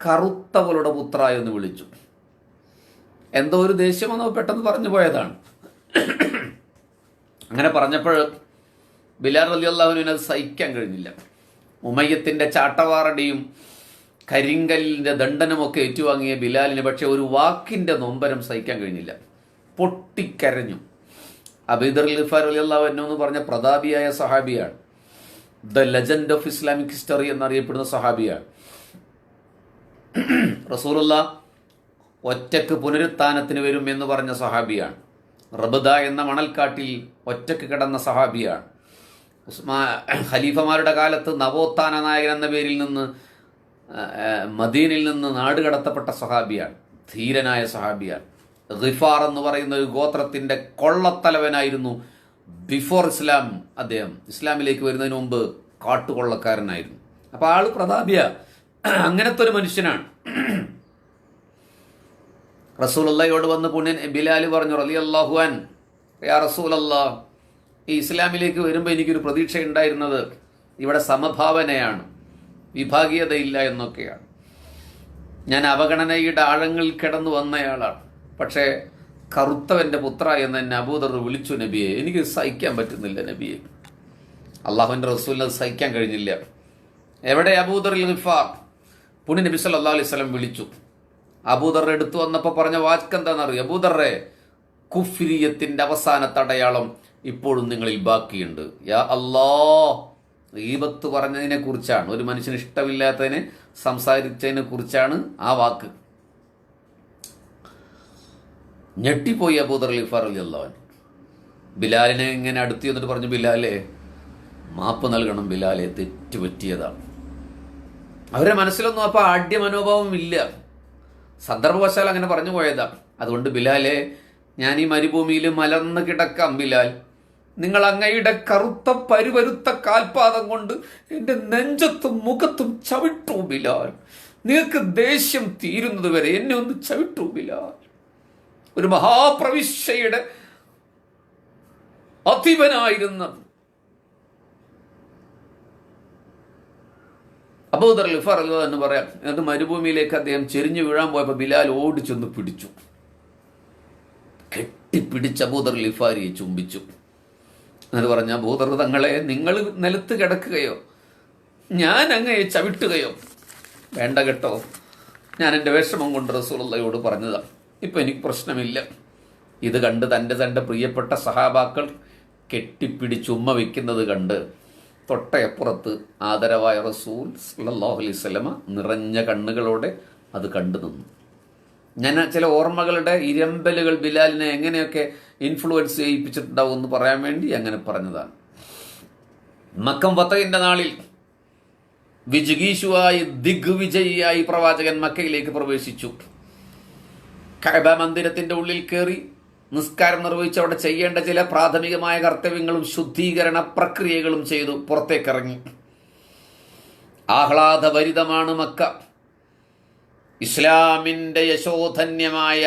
കറുത്തവളുടെ പുത്ര എന്ന് വിളിച്ചു. എന്തോ ഒരു ദേഷ്യമെന്നോ പെട്ടെന്ന് പറഞ്ഞു പോയതാണ്. അങ്ങനെ പറഞ്ഞപ്പോൾ ബിലാൽ റളിയല്ലാഹുവിന് അത് സഹിക്കാൻ കഴിഞ്ഞില്ല. ഉമയ്യത്തിൻ്റെ ചാട്ടവാറടിയും കരിങ്കല്ലിൻ്റെ ദണ്ഡനമൊക്കെ ഏറ്റുവാങ്ങിയ ബിലാലിന് പക്ഷേ ഒരു വാക്കിൻ്റെ നൊമ്പരം സഹിക്കാൻ കഴിഞ്ഞില്ല. പൊട്ടിക്കരഞ്ഞു. അബൂദർ ഗിഫാർ റളിയല്ലാഹു അൻഹു എന്ന് പറഞ്ഞ പ്രതാപിയായ സഹാബിയാണ്. The legend of Islamic history എന്നറിയപ്പെടുന്ന സഹാബിയാണ്. റസൂലുള്ളാഹ് ഒറ്റക്ക് പുനരുത്ഥാനത്തിന് വരും എന്ന് പറഞ്ഞ സഹാബിയാണ്. റബ്ദ എന്ന മണൽക്കാട്ടിൽ ഒറ്റക്ക് കിടന്ന സഹാബിയാണ്. ഖലീഫമാരുടെ കാലത്ത് നവോത്ഥാന നായകൻ എന്ന പേരിൽ നിന്ന് മദീനയിൽ നിന്ന് നാട് കടത്തപ്പെട്ട സഹാബിയാണ്. ധീരനായ സഹാബിയാണ്. ഗിഫാർ എന്ന് പറയുന്ന ഒരു ഗോത്രത്തിൻ്റെ കൊള്ളത്തലവനായിരുന്നു. ബിഫോർ ഇസ്ലാം അദ്ദേഹം ഇസ്ലാമിലേക്ക് വരുന്നതിന് മുമ്പ് കാട്ടുകൊള്ളക്കാരനായിരുന്നു. അപ്പോൾ ആള് പ്രതാപിയ, അങ്ങനത്തെ ഒരു മനുഷ്യനാണ്. റസൂലുള്ളാഹിയോട് വന്ന് പുണ്യൻ ബിലാൽ പറഞ്ഞു, റളിയല്ലാഹു അൻ, യാ റസൂലല്ലാഹ്, ഈ ഇസ്ലാമിലേക്ക് വരുമ്പോൾ എനിക്കൊരു പ്രതീക്ഷ ഉണ്ടായിരുന്നത് ഇവിടെ സമഭാവനയാണ്, വിഭാഗീയതയില്ല എന്നൊക്കെയാണ്. ഞാൻ അവഗണനയുടെ ആഴങ്ങളിൽ കിടന്നു വന്നയാളാണ്. പക്ഷേ കറുത്തവൻ്റെ പുത്ര എന്ന് എന്നെ അബൂദർ വിളിച്ചു നബിയെ. എനിക്ക് സഹിക്കാൻ പറ്റുന്നില്ല നബിയെ. അള്ളാഹുവിൻ്റെ റസൂലിന് സഹിക്കാൻ കഴിഞ്ഞില്ല. എവിടെ അബൂദർ ഗിഫാർ? പുണ്യ നബി സല്ലല്ലാഹു അലൈഹി വസല്ലം വിളിച്ചു. അബൂദർ എടുത്തു വന്നപ്പോൾ പറഞ്ഞ വാക്കെന്താണെന്നറിയോ? അബൂദറെ, കുഫ്രിയത്തിൻ്റെ അവസാനത്തെ അടയാളം ഇപ്പോഴും നിങ്ങളിൽ ബാക്കിയുണ്ട്. യാ അല്ലാഹ്, ഗീബത്ത് പറഞ്ഞതിനെ കുറിച്ചാണ്, ഒരു മനുഷ്യന് ഇഷ്ടമില്ലാത്തതിനെ സംസാരിച്ചതിനെ കുറിച്ചാണ് ആ വാക്ക്. ഞെട്ടിപ്പോയി അബൂദർ ഗിഫാർ റളിയല്ലാഹു അൻഹു. ബിലാലിനെ ഇങ്ങനെ അടുത്ത് എന്നിട്ട് പറഞ്ഞു, ബിലാലെ, മാപ്പ് നൽകണം ബിലാലെ, തെറ്റുപറ്റിയതാണ്. അവരുടെ മനസ്സിലൊന്നും അപ്പോൾ ആഢ്യ മനോഭാവം ഇല്ല. സന്ദർഭവശാൽ അങ്ങനെ പറഞ്ഞു പോയതാണ്. അതുകൊണ്ട് ബിലാലെ, ഞാൻ ഈ മരുഭൂമിയിൽ മലർന്ന് കിടക്കാം ബിലാൽ. നിങ്ങൾ അങ്ങയുടെ കറുത്ത പരുപരുത്ത കാൽപാദം കൊണ്ട് എൻ്റെ നെഞ്ചത്തും മുഖത്തും ചവിട്ടു ബിലാൽ. നിങ്ങൾക്ക് ദേഷ്യം തീരുന്നത് വരെ എന്നെ ഒന്ന് ചവിട്ടു ബിലാൽ. ഒരു മഹാപ്രവിശ്യയുടെ അധിപനായിരുന്ന അബൂദർ ഗിഫാർ എന്ന് പറയാം. എന്നിട്ട് മരുഭൂമിയിലേക്ക് അദ്ദേഹം ചെരിഞ്ഞു വീഴാൻ പോയപ്പോൾ ബിലാൽ ഓടിച്ചൊന്ന് പിടിച്ചു. കെട്ടിപ്പിടിച്ച് അബൂദർ ഗിഫാരിയെ ചുംബിച്ചു. എന്നിട്ട് പറഞ്ഞ, അബൂദർ തങ്ങളെ, നിങ്ങൾ നിലത്ത് കിടക്കുകയോ ഞാൻ അങ്ങയെ ചവിട്ടുകയോ വേണ്ട കേട്ടോ. ഞാൻ എൻ്റെ വിഷമം കൊണ്ട് റസൂലുള്ളാഹിയോട് പറഞ്ഞതാണ്. ഇപ്പം എനിക്ക് പ്രശ്നമില്ല. ഇത് കണ്ട് തൻ്റെ പ്രിയപ്പെട്ട സഹാബാക്കൾ കെട്ടിപ്പിടിച്ച് ഉമ്മ വയ്ക്കുന്നത് കണ്ട് തൊട്ടയപ്പുറത്ത് ആദരവായ റസൂൽ സല്ലല്ലാഹു അലൈഹി വസല്ലമ നിറഞ്ഞ കണ്ണുകളോടെ അത് കണ്ടു നിന്നു. ഞാൻ ചില ഓർമ്മകളുടെ ഇരമ്പലുകൾ ബിലാലിനെ എങ്ങനെയൊക്കെ ഇൻഫ്ലുവൻസ് ചെയ്യിപ്പിച്ചിട്ടുണ്ടാവും എന്ന് പറയാൻ വേണ്ടി അങ്ങനെ പറഞ്ഞതാണ്. മക്കം ഫതഹിന്റെ നാളിൽ വിജിഗീഷുവായി ദിഗ്വിജയിയായി പ്രവാചകൻ മക്കയിലേക്ക് പ്രവേശിച്ചു. കഅബ മന്ദിരത്തിന്റെ ഉള്ളിൽ കയറി നിസ്കാരം നിർവഹിച്ച് അവിടെ ചെയ്യേണ്ട ചില പ്രാഥമികമായ കർത്തവ്യങ്ങളും ശുദ്ധീകരണ പ്രക്രിയകളും ചെയ്തു പുറത്തേക്കിറങ്ങി. ആഹ്ലാദഭരിതമാണ് മക്ക. ഇസ്ലാമിൻ്റെ യശോധന്യമായ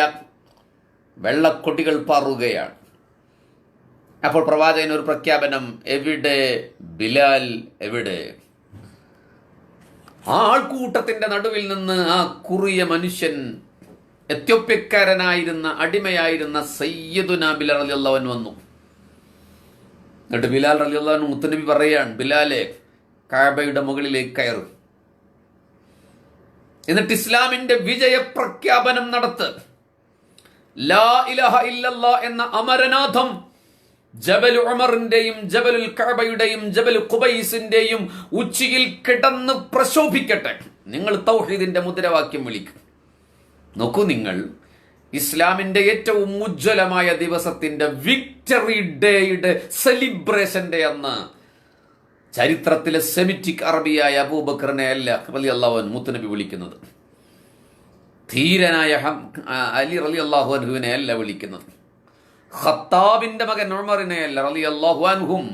വെള്ളക്കൊടികൾ പാറുകയാണ്. അപ്പോൾ പ്രവാചകൻ ഒരു പ്രഖ്യാപനം, എവിടെ ബിലാൽ, എവിടെ? ആൾക്കൂട്ടത്തിന്റെ നടുവിൽ നിന്ന് ആ കുറിയ മനുഷ്യൻ, എത്യോപ്യക്കാരനായിരുന്ന അടിമയായിരുന്ന സയ്യിദുന ബിലാൽ റളിയല്ലാഹു അൻഹു വന്നു. എന്നിട്ട് ബിലാൽ റളിയല്ലാഹു അൻഹു മുത്തുനബി പറയുകയാണ്, ബിലാലെ, കഅബയുടെ മുകളിലേക്ക് കയറ്, എന്നിട്ട് ഇസ്ലാമിന്റെ വിജയപ്രഖ്യാപനം നടത്ത്. ലാ ഇലാഹ ഇല്ലല്ലാഹ് എന്ന അമരനാഥം ജബൽ ഉമറിന്റെയും ജബലുൽ കഅബയുടെയും ജബൽ ഖുബൈസിന്റെയും ഉച്ചിയിൽ കിടന്ന് പ്രശോഭിക്കട്ടെ. നിങ്ങൾ തൗഹീദിന്റെ മുദ്രാവാക്യം വിളിക്കും. നോക്കൂ, നിങ്ങൾ ഇസ്ലാമിന്റെ ഏറ്റവും ഉജ്ജ്വലമായ ദിവസത്തിന്റെ വിക്ടറി ഡേയുടെ സെലിബ്രേഷന്റെ അന്ന് ചരിത്രത്തിലെ സെമിറ്റിക് അറബിയായ അബൂബക്കറിനെ അല്ല റളിയല്ലാഹു അൻഹു മുത്തുനബി വിളിക്കുന്നത്. ധീരനായ അലി റളിയല്ലാഹു അൻഹുവിനെ അല്ല വിളിക്കുന്നത്. ഖത്താബിന്റെ മകൻ ഉമറിനെ അല്ല റളിയല്ലാഹു അൻഹും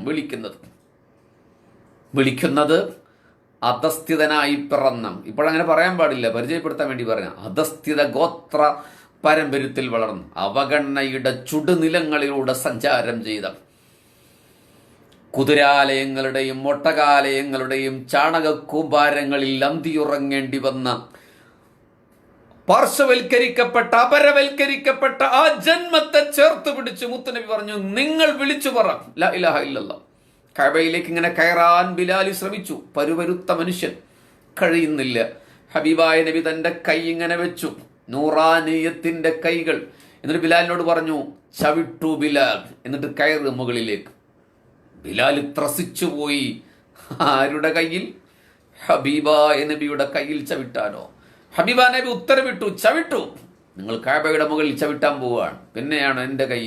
വിളിക്കുന്നത് അധസ്ഥിതനായി പിറന്ന, ഇപ്പോഴങ്ങനെ പറയാൻ പാടില്ല, പരിചയപ്പെടുത്താൻ വേണ്ടി പറഞ്ഞ, അധസ്ഥിത ഗോത്ര പാരമ്പര്യത്തിൽ വളർന്നു അവഗണനയുടെ ചുടുനിലങ്ങളിലൂടെ സഞ്ചാരം ചെയ്ത, കുതിരാലയങ്ങളുടെയും ഒട്ടകാലയങ്ങളുടെയും ചാണകക്കൂമ്പാരങ്ങളിൽ അന്തിയുറങ്ങേണ്ടി വന്ന പാർശ്വവൽക്കരിക്കപ്പെട്ട അപരവൽക്കരിക്കപ്പെട്ട ആ ജന്മത്തെ ചേർത്ത് പിടിച്ച് മുത്തുനബി പറഞ്ഞു, നിങ്ങൾ വിളിച്ചു പറ ലാ ഇലാഹ ഇല്ലല്ലാഹ്. കഅബയിലേക്ക് ഇങ്ങനെ കയറാൻ ബിലാൽ ശ്രമിച്ചു. പരുപരുത്ത മനുഷ്യൻ, കഴിയുന്നില്ല. ഹബീബായ നബി തന്റെ കൈ ഇങ്ങനെ വെച്ചു, നൂറാനിയത്തിന്റെ കൈകൾ. എന്നിട്ട് ബിലാലിനോട് പറഞ്ഞു, ചവിട്ടു ബിലാൽ, എന്നിട്ട് കയറ് മുകളിലേക്ക്. ബിലാൽ ത്രസിച്ചു പോയി. ആരുടെ കയ്യിൽ? ഹബീബായ നബിയുടെ കയ്യിൽ ചവിട്ടാനോ? ഹബീബ നബി ഉത്തരവിട്ടു, ചവിട്ടു, നിങ്ങൾ കഅബയുടെ മുകളിൽ ചവിട്ടാൻ പോവുകയാണ്. പിന്നെയാണ് എൻ്റെ കൈ.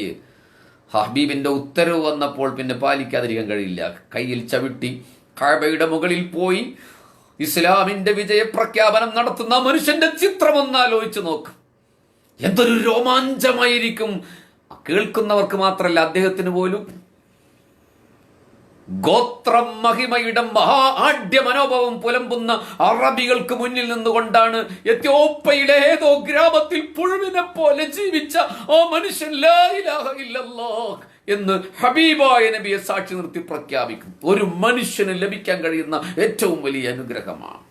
ഹബീബിന്റെ ഉത്തരവ് വന്നപ്പോൾ പിന്നെ പാലിക്കാതിരിക്കാൻ കഴിയില്ല. കയ്യിൽ ചവിട്ടി കഅബയുടെ മുകളിൽ പോയി ഇസ്ലാമിന്റെ വിജയപ്രഖ്യാപനം നടത്തുന്ന മനുഷ്യന്റെ ചിത്രം ഒന്നാലോചിച്ച് നോക്ക്. എന്തൊരു രോമാഞ്ചമായിരിക്കും. കേൾക്കുന്നവർക്ക് മാത്രമല്ല, അദ്ദേഹത്തിന് പോലും. ഗോത്രം മഹിമയുടെ മഹാ ആഢ്യ മനോഭാവം പുലമ്പുന്ന അറബികൾക്ക് മുന്നിൽ നിന്നുകൊണ്ടാണ് എത്യോപ്യയിലെ ഏതോ ഗ്രാമത്തിൽ പുഴുവിനെ പോലെ ജീവിച്ച ആ മനുഷ്യൻ ലാ ഇലാഹ ഇല്ലല്ലാഹ് എന്ന് ഹബീബായ നബിയെ സാക്ഷി നിർത്തി പ്രഖ്യാപിക്കും. ഒരു മനുഷ്യന് ലഭിക്കാൻ കഴിയുന്ന ഏറ്റവും വലിയ അനുഗ്രഹമാണ്.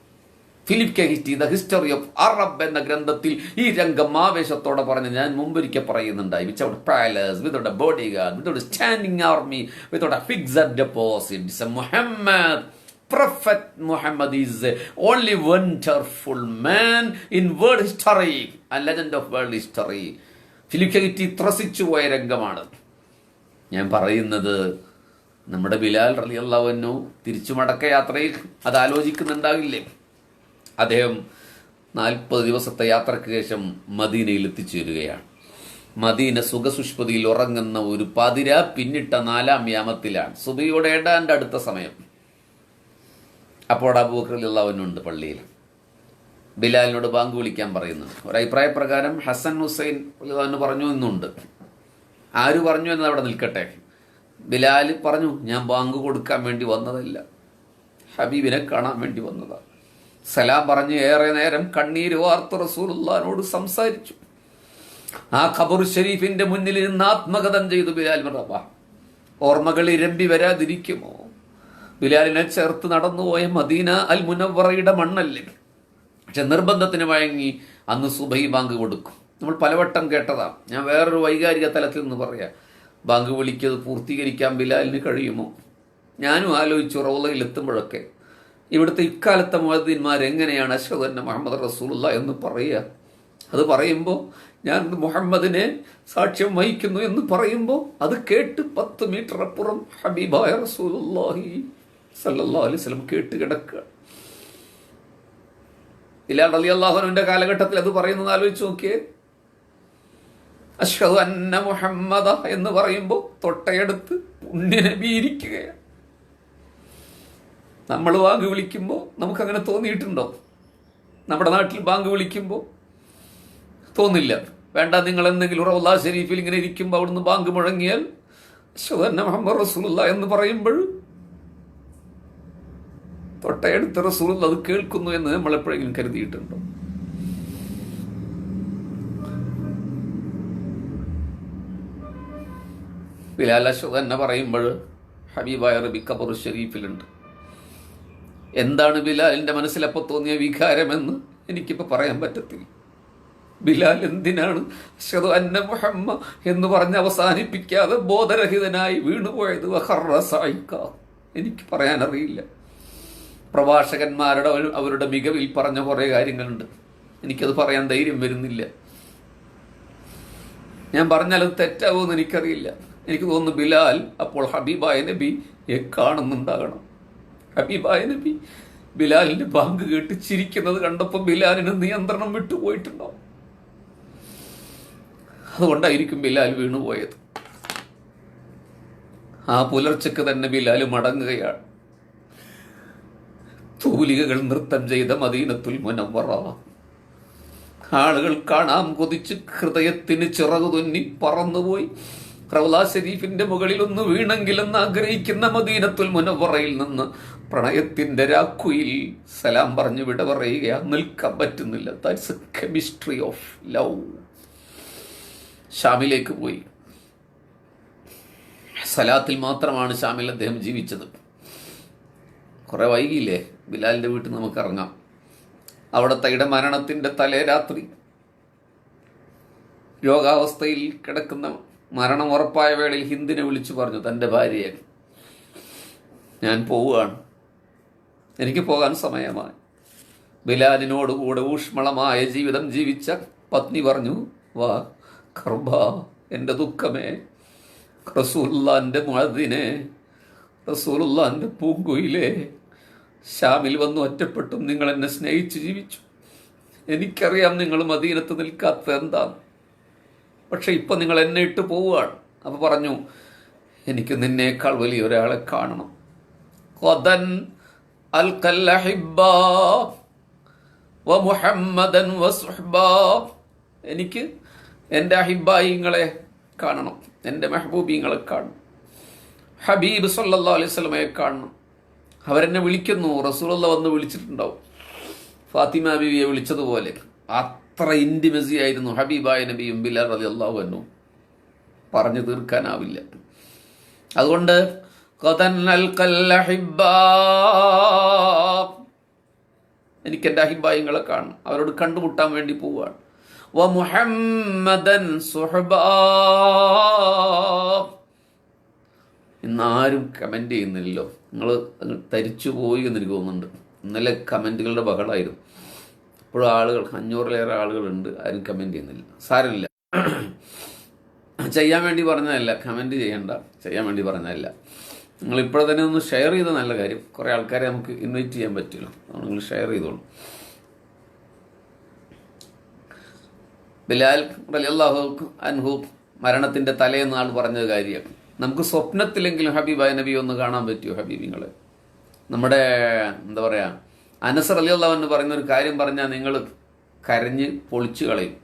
Philip K Hitti the history of Arab എന്ന ഗ്രന്ഥത്തിൽ ഈ രംഗം ആവേശത്തോടെ പറഞ്ഞ് ഞാൻ മുമ്പൊരിക്കൽ പറയുന്നുണ്ടായി. Without palace, without a body guard, without standing army, without a fixed deposit, Muhammad Prophet Muhammad is the only wonderful man in world history, a legend of world history. Philip K Hitti ത്രസിച്ചു പോയ രംഗമാണ് ഞാൻ പറയുന്നത്. നമ്മുടെ ബിലാൽ റളിയല്ലാഹു അൻഹു തിരിച്ചു മടക്ക യാത്രയിൽ അത് ആലോചിക്കുന്നുണ്ടാകില്ലേ? അദ്ദേഹം 40 ദിവസത്തെ യാത്രയ്ക്ക് ശേഷം മദീനയിൽ എത്തിച്ചേരുകയാണ്. മദീന സുഖസുഷ്പതിയിൽ ഉറങ്ങുന്ന ഒരു പതിര പിന്നിട്ട 4-ാം യാമത്തിലാണ്. സുബഹിയോടെ ഏതാണ്ട് അടുത്ത സമയം. അപ്പോൾ അബൂബക്കർ റളിയല്ലാഹു അൻഹു ഉണ്ട് പള്ളിയിൽ. ബിലാലിനോട് ബാങ്ക് വിളിക്കാൻ പറയുന്നു. ഒരു അഭിപ്രായ പ്രകാരം ഹസൻ ഹുസൈൻ റളിയല്ലാഹു അൻഹു പറഞ്ഞു എന്നുണ്ട്. ആര് പറഞ്ഞു എന്നത് അവിടെ നിൽക്കട്ടെ. ബിലാൽ പറഞ്ഞു, ഞാൻ ബാങ്ക് കൊടുക്കാൻ വേണ്ടി വന്നതല്ല, ഹബീബിനെ കാണാൻ വേണ്ടി വന്നതാണ്. സലാം പറഞ്ഞ് ഏറെ നേരം കണ്ണീര് വാർത്ത റസൂലുള്ളാഹിനോട് സംസാരിച്ചു. ആ ഖബർ ഷരീഫിന്റെ മുന്നിൽ നിന്ന് ആത്മകഥം ചെയ്തു ബിലാൽ റളിയല്ലാഹു. ഓർമ്മകൾ ഇരമ്പി വരാതിരിക്കുമോ? ബിലാലിനെ ചേർത്ത് നടന്നുപോയ മദീന അൽ മുനവ്വറയുടെ മണ്ണല്ലേ. പക്ഷെ നിർബന്ധത്തിന് വഴങ്ങി അന്ന് സുബഹി ബാങ്ക് കൊടുക്കും. നമ്മൾ പലവട്ടം കേട്ടതാ. ഞാൻ വേറൊരു വൈകാരിക തലത്തിൽ നിന്ന് പറയാം. ബാങ്ക് വിളിക്കത് പൂർത്തീകരിക്കാൻ ബിലാലിന് കഴിയുമോ? ഞാനും ആലോചിച്ചു റൗളയിൽ എത്തുമ്പോഴൊക്കെ, ഇവിടുത്തെ ഇക്കാലത്തെ മുഅദ്ദിൻമാർ എങ്ങനെയാണ് അശ്ഹദു അന്ന മുഹമ്മദ് റസൂലുള്ളാഹി എന്ന് പറയുക? അത് പറയുമ്പോൾ ഞാൻ മുഹമ്മദിനെ സാക്ഷ്യം വഹിക്കുന്നു എന്ന് പറയുമ്പോൾ അത് കേട്ട് 10 മീറ്റർ അപ്പുറം ഹബീബായ റസൂലുള്ളാഹി സല്ലല്ലാഹു അലൈഹി വസല്ലം കേട്ട് കിടക്കുക. ബിലാൽ റളിയല്ലാഹു അൻഹുവിന്റെ കാലഘട്ടത്തിൽ അത് പറയുന്നത് ആലോചിച്ച് നോക്കിയേ. അശ്ഹദു അന്ന മുഹമ്മദ എന്ന് പറയുമ്പോൾ തൊട്ടയടുത്ത് പുണ്യനബി ഇരിക്കുകയാണ്. നമ്മൾ ബാങ്ക് വിളിക്കുമ്പോൾ നമുക്കങ്ങനെ തോന്നിയിട്ടുണ്ടോ? നമ്മുടെ നാട്ടിൽ ബാങ്ക് വിളിക്കുമ്പോൾ തോന്നില്ല. വേണ്ട, നിങ്ങൾ എന്തെങ്കിലും റൗള ഷരീഫിൽ ഇങ്ങനെ ഇരിക്കുമ്പോൾ അവിടുന്ന് ബാങ്ക് മുഴങ്ങിയാൽ അശ്ഹദു അന്ന മുഹമ്മദ് റസൂലുള്ളാഹി എന്ന് പറയുമ്പോൾ തൊട്ടടുത്ത റസൂലുള്ളാഹി അത് കേൾക്കുന്നു എന്ന് നമ്മൾ എപ്പോഴെങ്കിലും കരുതിയിട്ടുണ്ടോ? ബിലാൽ അശ്ഹദു അന്ന പറയുമ്പോൾ ഹബീബായ റബി ഖബർ ഷരീഫിലുണ്ട്. എന്താണ് ബിലാലിന്റെ മനസ്സിലപ്പോൾ തോന്നിയ വികാരമെന്ന് എനിക്കിപ്പോൾ പറയാൻ പറ്റത്തില്ല. ബിലാൽ എന്തിനാണ് അശ്ഹദു അന്ന മുഹമ്മദ് എന്ന് പറഞ്ഞ് അവസാനിപ്പിക്കാതെ ബോധരഹിതനായി വീണുപോയത്? എനിക്ക് പറയാനറിയില്ല. പ്രഭാഷകന്മാരുടെ അവരുടെ മികവിൽ പറഞ്ഞ കുറേ കാര്യങ്ങളുണ്ട്. എനിക്കത് പറയാൻ ധൈര്യം വരുന്നില്ല. ഞാൻ പറഞ്ഞാലത് തെറ്റാവുമെന്ന് എനിക്കറിയില്ല. എനിക്ക് തോന്നുന്നു ബിലാൽ അപ്പോൾ ഹബീബായ നബിയെ കാണുന്നുണ്ടാകണം. ഹബീബായ നബി ബിലാലിന്റെ ബാങ്ക് കേട്ട് ചിരിക്കുന്നത് കണ്ടപ്പോൾ ബിലാലിന് നിയന്ത്രണം വിട്ടുപോയിട്ടുണ്ടോ? അതുകൊണ്ടായിരിക്കും ബിലാൽ വീണുപോയത്. ആ പുലർച്ചക്ക് തന്നെ ബിലാൽ മടങ്ങുകയാണ്. തൂലികകൾ നൃത്തം ചെയ്ത മദീനത്തുൽ മുനവ്വറ. ആളുകൾ കാണാൻ കൊതിച്ച് ഹൃദയത്തിന് ചിറകു തുന്നി പറന്നുപോയി. റൗള ഷരീഫിന്റെ മുകളിൽ ഒന്ന് വീണെങ്കിലെന്ന് ആഗ്രഹിക്കുന്ന മദീനത്തുൽ മുനവ്വറയിൽ നിന്ന് പ്രണയത്തിന്റെ രാക്കുയിൽ സലാം പറഞ്ഞു വിട പറയുക. നിൽക്കാൻ പറ്റുന്നില്ല. That's a chemistry of love. ഷാമിലേക്ക് പോയി. സലാത്തിൽ മാത്രമാണ് ഷാമിൽ അദ്ദേഹം ജീവിച്ചത്. കുറെ വൈകിയില്ലേ? ബിലാലിന്റെ വീട്ടിൽ നമുക്ക് ഇറങ്ങാം. അവിടുത്തെ മരണത്തിന്റെ തലേ രാത്രി രോഗാവസ്ഥയിൽ കിടക്കുന്ന മരണം ഉറപ്പായ വേളയിൽ ഹിന്ദിനെ വിളിച്ചു പറഞ്ഞു തൻ്റെ ഭാര്യയെ, ഞാൻ പോവുകയാണ്, എനിക്ക് പോകാൻ സമയമായി. ബിലാലിനോടുകൂടെ ഊഷ്മളമായ ജീവിതം ജീവിച്ച പത്നി പറഞ്ഞു, വാ കർബ, എൻ്റെ ദുഃഖമേ, റസൂലുള്ളാന്റെ മുഅദ്ദിനെ, റസൂലുള്ളാന്റെ പൂങ്കുയിലേ, ഷാമിൽ വന്നു ഒറ്റപ്പെട്ടും നിങ്ങൾ എന്നെ സ്നേഹിച്ച് ജീവിച്ചു. എനിക്കറിയാം നിങ്ങൾ മദീനത്ത് നിൽക്കാത്തത് എന്താണ്, പക്ഷെ ഇപ്പൊ നിങ്ങൾ എന്നെ ഇട്ട് പോവുകയാണ്. അപ്പൊ പറഞ്ഞു, എനിക്ക് നിന്നേക്കാൾ വലിയ ഒരാളെ കാണണം. ഖദൻ അൽഖൽ അഹിബ്ബാ വമുഹമ്മദൻ വസുഹ്ബാ. എനിക്ക് എൻ്റെ അഹിബ്ബായിങ്ങളെ കാണണം, എൻ്റെ മെഹബൂബിങ്ങളെ കാണണം, ഹബീബ് സല്ലല്ലാഹു അലൈഹി വസല്ലമയെ കാണണം. അവരെന്നെ വിളിക്കുന്നു. റസൂലുള്ളാഹ് വന്ന് വിളിച്ചിട്ടുണ്ടാവും, ഫാത്തിമ ബീവിയെ വിളിച്ചതുപോലെ. അത്ര ഇൻറ്റിമസി ആയിരുന്നു ഹബീബായ നബിയും ബിലാൽ റളിയല്ലാഹു അൻഹു. പറഞ്ഞു തീർക്കാനാവില്ല. അതുകൊണ്ട് എനിക്ക് എൻ്റെ അഹിബായിങ്ങളെ കാണണം, അവരോട് കണ്ടുമുട്ടാൻ വേണ്ടി പോവുകയാണ്. ഇന്നാരും കമന്റ് ചെയ്യുന്നില്ലല്ലോ. നിങ്ങൾ തരിച്ചു പോയി എന്ന് എനിക്ക് തോന്നുന്നുണ്ട്. ഇന്നലെ കമന്റുകളുടെ ബഹളമായിരുന്നു. ഇപ്പോഴും ആളുകൾ 500-ലേറെ ആളുകളുണ്ട്, ആരും കമന്റ് ചെയ്യുന്നില്ല. സാരമില്ല, ചെയ്യാൻ വേണ്ടി പറഞ്ഞതല്ല, കമന്റ് ചെയ്യണ്ട, ചെയ്യാൻ വേണ്ടി പറഞ്ഞതല്ല. നിങ്ങൾ ഇപ്പോഴെ തന്നെ ഒന്ന് ഷെയർ ചെയ്ത നല്ല കാര്യം. കുറേ ആൾക്കാരെ നമുക്ക് ഇൻവൈറ്റ് ചെയ്യാൻ പറ്റുമല്ലോ, നിങ്ങൾ ഷെയർ ചെയ്തോളൂ. ബിലാൽ റളിയല്ലാഹു അൻഹു മരണത്തിന്റെ തലേന്നാൾ പറഞ്ഞ കാര്യം നമുക്ക് സ്വപ്നത്തിലെങ്കിലും ഹബീബായ നബി ഒന്ന് കാണാൻ പറ്റുമോ? ഹബീബിങ്ങളെ, നമ്മുടെ എന്താ പറയാ, അനസ് റളിയല്ലാഹു അൻഹു പറയുന്ന ഒരു കാര്യം പറഞ്ഞാൽ നിങ്ങൾ കരഞ്ഞ് പൊളിച്ചു കളയും.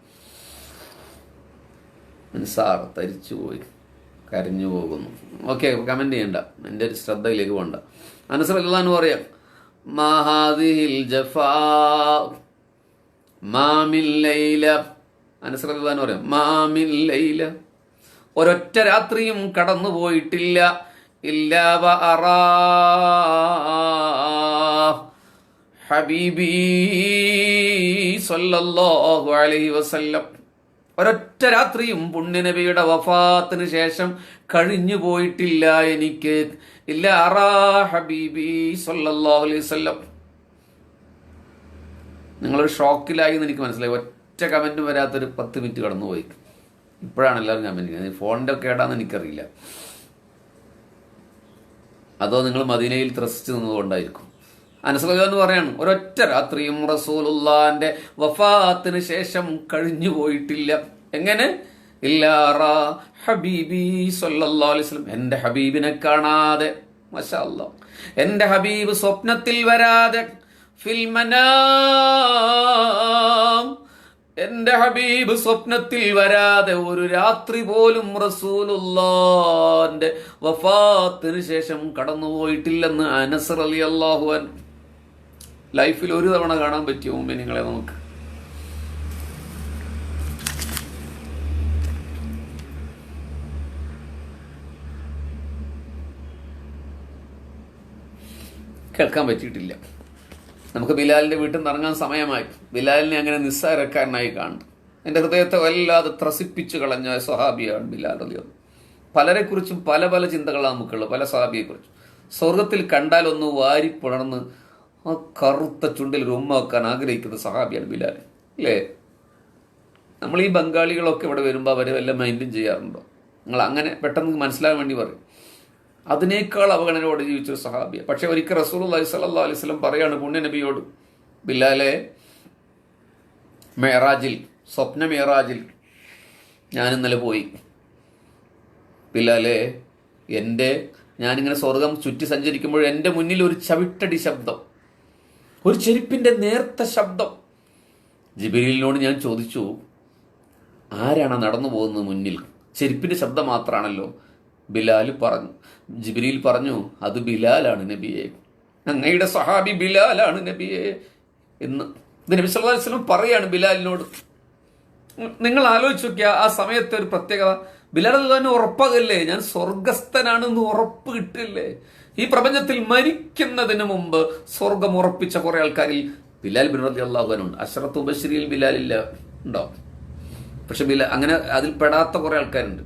സാർ തരിച്ചു പോയി, കരഞ്ഞു പോകുന്നു. ഓക്കെ, കമന്റ് ചെയ്യണ്ട, എൻ്റെ ഒരു ശ്രദ്ധയിലേക്ക് പോകണ്ട. അനസ് റളിയല്ലാഹു അൻഹു പറയാം, മാഹാദിഹിൽ ജഫാ മാമിൻ ലൈല. അനസ് റളിയല്ലാഹു അൻഹു പറയാം, മാമിൻ ലൈല, ഒരൊറ്റ രാത്രിയും കടന്നു പോയിട്ടില്ല, ഇല്ലാ വഅറാ ഹബീബി സല്ലല്ലാഹു അലൈഹി വസല്ലം, ഒരൊറ്റ രാത്രിയും പുണ്യനബിയുടെ വഫാത്തിന് ശേഷം കഴിഞ്ഞു പോയിട്ടില്ല എനിക്ക്, ഇല്ല അറാ ഹബീബി സല്ലല്ലാഹു അലൈഹി വസല്ലം. നിങ്ങളൊരു ഷോക്കിലായി എന്ന് എനിക്ക് മനസ്സിലായി. ഒറ്റ കമന്റും വരാത്തൊരു 10 മിനിറ്റ് കടന്നുപോയി. ഇപ്പോഴാണ് എല്ലാവരും കമന്റ് ചെയ്യുന്നത്. ഫോണിന്റെ ഒക്കെ ഏടാന്ന് എനിക്കറിയില്ല. അതോ നിങ്ങൾ മദീനയിൽ ത്രസിച്ചു നിന്നതുകൊണ്ടായിരിക്കും. അനസ് റളിയല്ലാഹു അൻഹു പറയാണ്, ഒരൊറ്റ രാത്രിയും റസൂലുള്ളാന്റെ വഫാത്തിന് ശേഷം കഴിഞ്ഞു പോയിട്ടില്ല. എങ്ങനെ? ഇല്ലാ റാ ഹബീബി സല്ലല്ലാഹു അലൈഹി വസല്ലം, എൻ്റെ ഹബീബിനെ കാണാതെ. മാഷാ അല്ലാഹ്, എൻ്റെ ഹബീബ് സ്വപ്നത്തിൽ വരാതെ, ഫിൽ മനാം, എൻ്റെ ഹബീബ് സ്വപ്നത്തിൽ വരാതെ ഒരു രാത്രി പോലും റസൂലുള്ളാന്റെ വഫാത്തിന് ശേഷം കടന്നുപോയിട്ടില്ലെന്ന് അനസ് റളിയല്ലാഹു അൻഹു. ലൈഫിൽ ഒരു തവണ കാണാൻ പറ്റിയ മുഅ്മിനീങ്ങളെ നമുക്ക്. കേൾക്കാൻ പറ്റിയിട്ടില്ല. നമുക്ക് ബിലാലിന്റെ വീട്ടിൽ നിന്ന് ഇറങ്ങാൻ സമയമായി. ബിലാലിനെ അങ്ങനെ നിസ്സാരക്കാരനായി കാണുന്നു. എൻ്റെ ഹൃദയത്തെ വല്ലാതെ ത്രസിപ്പിച്ചു കളഞ്ഞ സ്വഹാബിയാണ് ബിലാൽ റളിയല്ലാഹു അൻഹു. പലരെക്കുറിച്ചും പല പല ചിന്തകളാണ് നമുക്കുള്ളത്. പല സ്വഹാബിയെക്കുറിച്ചും സ്വർഗത്തിൽ കണ്ടാൽ ഒന്ന് വാരി പുണർന്ന് ആ കറുത്ത ചുണ്ടിൽ ഒരു ഉമ്മ വെക്കാൻ ആഗ്രഹിക്കുന്ന സഹാബിയാണ് ബിലാൽ, അല്ലേ? നമ്മൾ ഈ ബംഗാളികളൊക്കെ ഇവിടെ വരുമ്പോൾ അവർ വല്ല മൈൻഡും ചെയ്യാറുണ്ടോ? നിങ്ങൾ അങ്ങനെ പെട്ടെന്ന് മനസ്സിലാകാൻ വേണ്ടി പറയും. അതിനേക്കാൾ അവഗണനയോടെ ജീവിച്ചൊരു സഹാബിയാണ്. പക്ഷെ ഒരിക്കൽ റസൂലുള്ളാഹി സ്വല്ലല്ലാഹു അലൈഹി വസല്ലം പറയാണ് പുണ്യനബിയോട്, ബിലാലെ, മെഹറാജിൽ, സ്വപ്ന മെഹറാജിൽ ഞാൻ ഇന്നലെ പോയി. ബിലാലെ, ഞാനിങ്ങനെ സ്വർഗം ചുറ്റി സഞ്ചരിക്കുമ്പോൾ എൻ്റെ മുന്നിൽ ഒരു ചവിട്ടടി ശബ്ദം, ഒരു ചെരുപ്പിൻ്റെ നേർത്ത ശബ്ദം. ജിബ്രീലിനോട് ഞാൻ ചോദിച്ചു, ആരാണ് നടന്നു പോകുന്നത് മുന്നിൽ? ചെരുപ്പിൻ്റെ ശബ്ദം മാത്രമാണല്ലോ. ബിലാൽ പറഞ്ഞു, ജിബ്രീൽ പറഞ്ഞു, അത് ബിലാലാണ് നബിയെ, അങ്ങയുടെ സഹാബി ബിലാലാണ് നബിയെ എന്ന്. ഇത് നബി സല്ലല്ലാഹു അലൈഹി വസല്ലം പറയാണ് ബിലാലിനോട്. നിങ്ങൾ ആലോചിച്ച് നോക്കിയ ആ സമയത്തെ ഒരു പ്രത്യേകത. ബിലാൽ തന്നെ ഉറപ്പാകല്ലേ, ഞാൻ സ്വർഗസ്ഥനാണെന്ന് ഉറപ്പ് കിട്ടില്ലേ. ഈ പ്രപഞ്ചത്തിൽ മരിക്കുന്നതിന് മുമ്പ് സ്വർഗം ഉറപ്പിച്ച കുറെ ആൾക്കാരിൽ ബിലാൽ ബിൻ റളിയല്ലാഹു അൻഹു ഉണ്ട്. അശ്റത്തു ബശരിയിൽ ബിലാലില്ല ഉണ്ടോ? പക്ഷെ അങ്ങനെ അതിൽ പെടാത്ത കുറെ ആൾക്കാരുണ്ട്.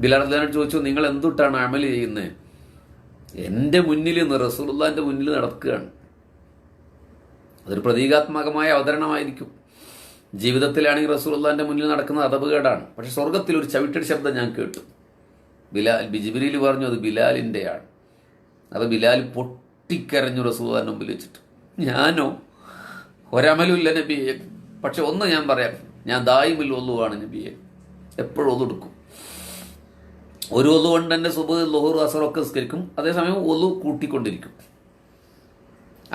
ബിലാൽ റളിയല്ലാഹു ചോദിച്ചു, നിങ്ങൾ എന്തുട്ടാണ് അമൽ ചെയ്യുന്നത്? എൻ്റെ മുന്നിൽ നിന്ന് റസൂലുള്ളാഹിന്റെ മുന്നിൽ നടക്കുകയാണ്. അതൊരു പ്രതീകാത്മകമായ അവതരണമായിരിക്കും. ജീവിതത്തിലാണെങ്കിൽ റസൂലുള്ളാഹിന്റെ മുന്നിൽ നടക്കുന്നത് അദബുകേടാണ്. പക്ഷെ സ്വർഗത്തിൽ ഒരു ചവിട്ടടി ശബ്ദം ഞാൻ കേട്ടു. ജിബ്രീൽ പറഞ്ഞു, അത് ബിലാലിൻ്റെയാണ്. അത് ബിലാൽ പൊട്ടിക്കരഞ്ഞു റസൂലുള്ളാഹിന്റെ മുമ്പിൽ വെച്ചിട്ട്. ഞാനോ ഒരമലുമില്ല നബിയെ, പക്ഷെ ഒന്ന് ഞാൻ പറയാം, ഞാൻ ദായിമുൽ ഒളുവാണ് നബിയെ, എപ്പോഴും ഒളു എടുക്കും. ഒരു ഒളു കൊണ്ട് തന്നെ സുബഹ് ളുഹർ അസറൊക്കെ നിസ്കരിക്കും. അതേസമയം ഒളു കൂട്ടിക്കൊണ്ടിരിക്കും.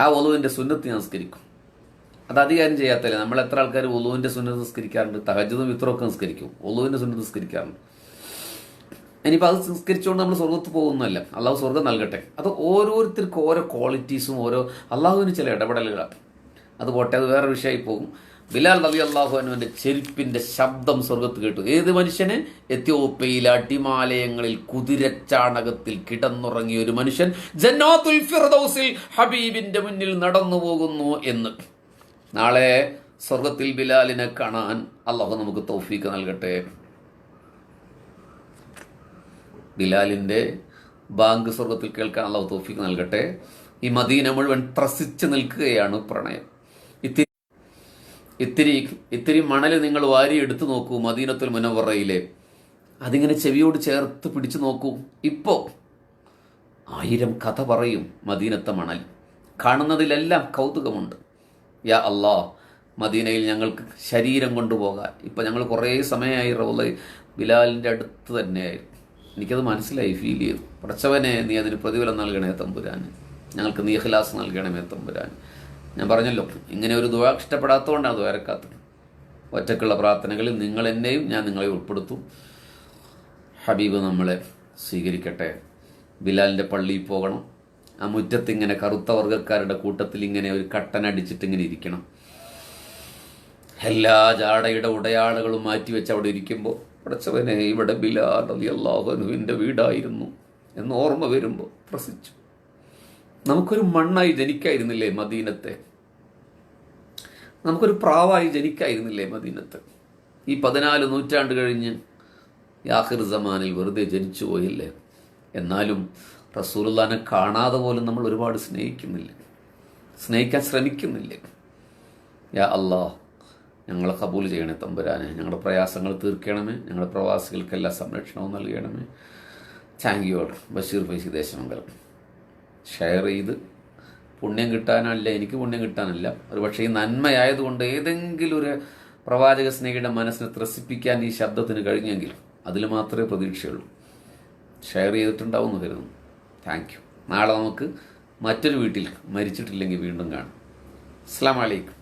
ആ ഒളുവിൻ്റെ സുന്നത്ത് ഞാൻ നിസ്കരിക്കും. അത് അധികാരം ചെയ്യാത്തല്ലേ. നമ്മൾ എത്ര ആൾക്കാർ ഒളുവിൻ്റെ സുന്നത്ത് നിസ്കരിക്കാറുണ്ട്? തഹജ്ജുദും വിത്രമൊക്കെ നിസ്കരിക്കും, ഒളുവിൻ്റെ സുന്നത്ത് നിസ്കരിക്കാറുണ്ട്. ഇനിയിപ്പോൾ അത് നിസ്കരിച്ചുകൊണ്ട് നമ്മൾ സ്വർഗത്ത് പോകുന്നതല്ല, അള്ളാഹു സ്വർഗം നൽകട്ടെ. അത് ഓരോരുത്തർക്കും ഓരോ ക്വാളിറ്റീസും ഓരോ അള്ളാഹുവിന് ചില ഇടപെടലുകളാണ്. അത് പോട്ടെ, അത് വേറെ വിഷയമായി പോകും. ബിലാൽ റളിയല്ലാഹു അൻഹുവിന്റെ ചെരുപ്പിന്റെ ശബ്ദം സ്വർഗത്ത് കേട്ടു. ഏത് മനുഷ്യന്? എത്യോപ്യയിലെ അടിമാലയങ്ങളിൽ കുതിരച്ചാണകത്തിൽ കിടന്നുറങ്ങിയ ഒരു മനുഷ്യൻ ജന്നാത്തുൽ ഫിർദൗസിൽ ഹബീബിന്റെ മുന്നിൽ നടന്നു പോകുന്നു എന്ന്. നാളെ സ്വർഗത്തിൽ ബിലാലിനെ കാണാൻ അള്ളാഹു നമുക്ക് തൗഫീക്ക് നൽകട്ടെ. ബിലാലിന്റെ ബാങ്ക് സ്വർഗത്തിൽ കേൾക്കാൻ അള്ളാഹു തൗഫീക്ക് നൽകട്ടെ. ഈ മദീന മുഴുവൻ ത്രസിച്ച് നിൽക്കുകയാണ് പ്രണയം. ഇത്തിരി മണൽ നിങ്ങൾ വാരി എടുത്തു നോക്കൂ മദീനത്തുൽ മുനവ്വറയിലെ. അതിങ്ങനെ ചെവിയോട് ചേർത്ത് പിടിച്ചു നോക്കൂ. ഇപ്പോൾ 1000 കഥ പറയും മദീനത്തെ മണൽ. കാണുന്നതിലെല്ലാം കൗതുകമുണ്ട്. യാ അല്ലാ, മദീനയിൽ ഞങ്ങൾക്ക് ശരീരം കൊണ്ടുപോകാൻ. ഇപ്പം ഞങ്ങൾ കുറേ സമയമായി റൗള ബിലാലിൻ്റെ അടുത്ത് തന്നെയായിരുന്നു. എനിക്കത് മനസ്സിലായി, ഫീൽ ചെയ്തു. പടച്ചവനെ, നീ അതിന് പ്രതിഫലം നൽകണേ തമ്പുരാൻ, ഞങ്ങൾക്ക് നീ ഇഖ്ലാസ് നൽകണമേ തമ്പുരാൻ. ഞാൻ പറഞ്ഞല്ലോ, ഇങ്ങനെ ഒരു ദുആ ഇഷ്ടപ്പെടാത്തതുകൊണ്ടാണ് ദ്വാരക്കാത്തത്. ഒറ്റക്കുള്ള പ്രാർത്ഥനകളിൽ നിങ്ങൾ എന്നെയും ഞാൻ നിങ്ങളെ ഉൾപ്പെടുത്തും. ഹബീബ് നമ്മളെ സ്വീകരിക്കട്ടെ. ബിലാലിൻ്റെ പള്ളിയിൽ പോകണം. ആ മുറ്റത്ത് ഇങ്ങനെ കറുത്ത വർഗ്ഗക്കാരുടെ കൂട്ടത്തിൽ ഇങ്ങനെ ഒരു കട്ടനടിച്ചിട്ട് ഇങ്ങനെ ഇരിക്കണം. എല്ലാ ജാടയുടെ ഉടയാളുകളും മാറ്റിവെച്ച് അവിടെ ഇരിക്കുമ്പോൾ, പടച്ചവനെ, ഇവിടെ ബിലാൽ റളിയല്ലാഹു അൻഹുവിൻ്റെ വീടായിരുന്നു എന്ന് ഓർമ്മ വരുമ്പോൾ പ്രസിച്ചു. നമുക്കൊരു മണ്ണായി ജനിക്കായിരുന്നില്ലേ മദീനത്തെ? നമുക്കൊരു പ്രാവായി ജനിക്കായിരുന്നില്ലേ മദീനത്ത്? ഈ 14 നൂറ്റാണ്ട് കഴിഞ്ഞ് ആഖിർ സമാനിൽ വെറുതെ ജനിച്ചു പോയില്ലേ? എന്നാലും റസൂലുള്ളാഹിനെ കാണാതെ പോലും നമ്മൾ ഒരുപാട് സ്നേഹിക്കാൻ ശ്രമിക്കുന്നില്ലേ? യാ അല്ലാഹ്, ഞങ്ങളെ കബൂൽ ചെയ്യണേ തമ്പുരാനെ. ഞങ്ങളുടെ പ്രയാസങ്ങൾ തീർക്കണമേ. ഞങ്ങളുടെ പ്രവാസികൾക്കെല്ലാം സംരക്ഷണവും നൽകണമേ. Thank you. Basheer Faizy Desamangalam. Share ചെയ്ത് പുണ്യം കിട്ടാനല്ല, എനിക്ക് പുണ്യം കിട്ടാനല്ല, ഒരു പക്ഷേ ഈ നന്മയായതുകൊണ്ട് ഏതെങ്കിലും ഒരു പ്രവാചക സ്നേഹിയുടെ മനസ്സിനെ ത്രസിപ്പിക്കാൻ ഈ ശബ്ദത്തിന് കഴിഞ്ഞെങ്കിൽ അതിൽ മാത്രമേ പ്രതീക്ഷയുള്ളൂ. ഷെയർ ചെയ്തിട്ടുണ്ടാവുമെന്ന് കരുതുന്നു. Thank you. നാളെ നമുക്ക് മറ്റൊരു വീട്ടിൽ മരിച്ചിട്ടില്ലെങ്കിൽ വീണ്ടും കാണാം. അസ്സലാമു അലൈക്കും.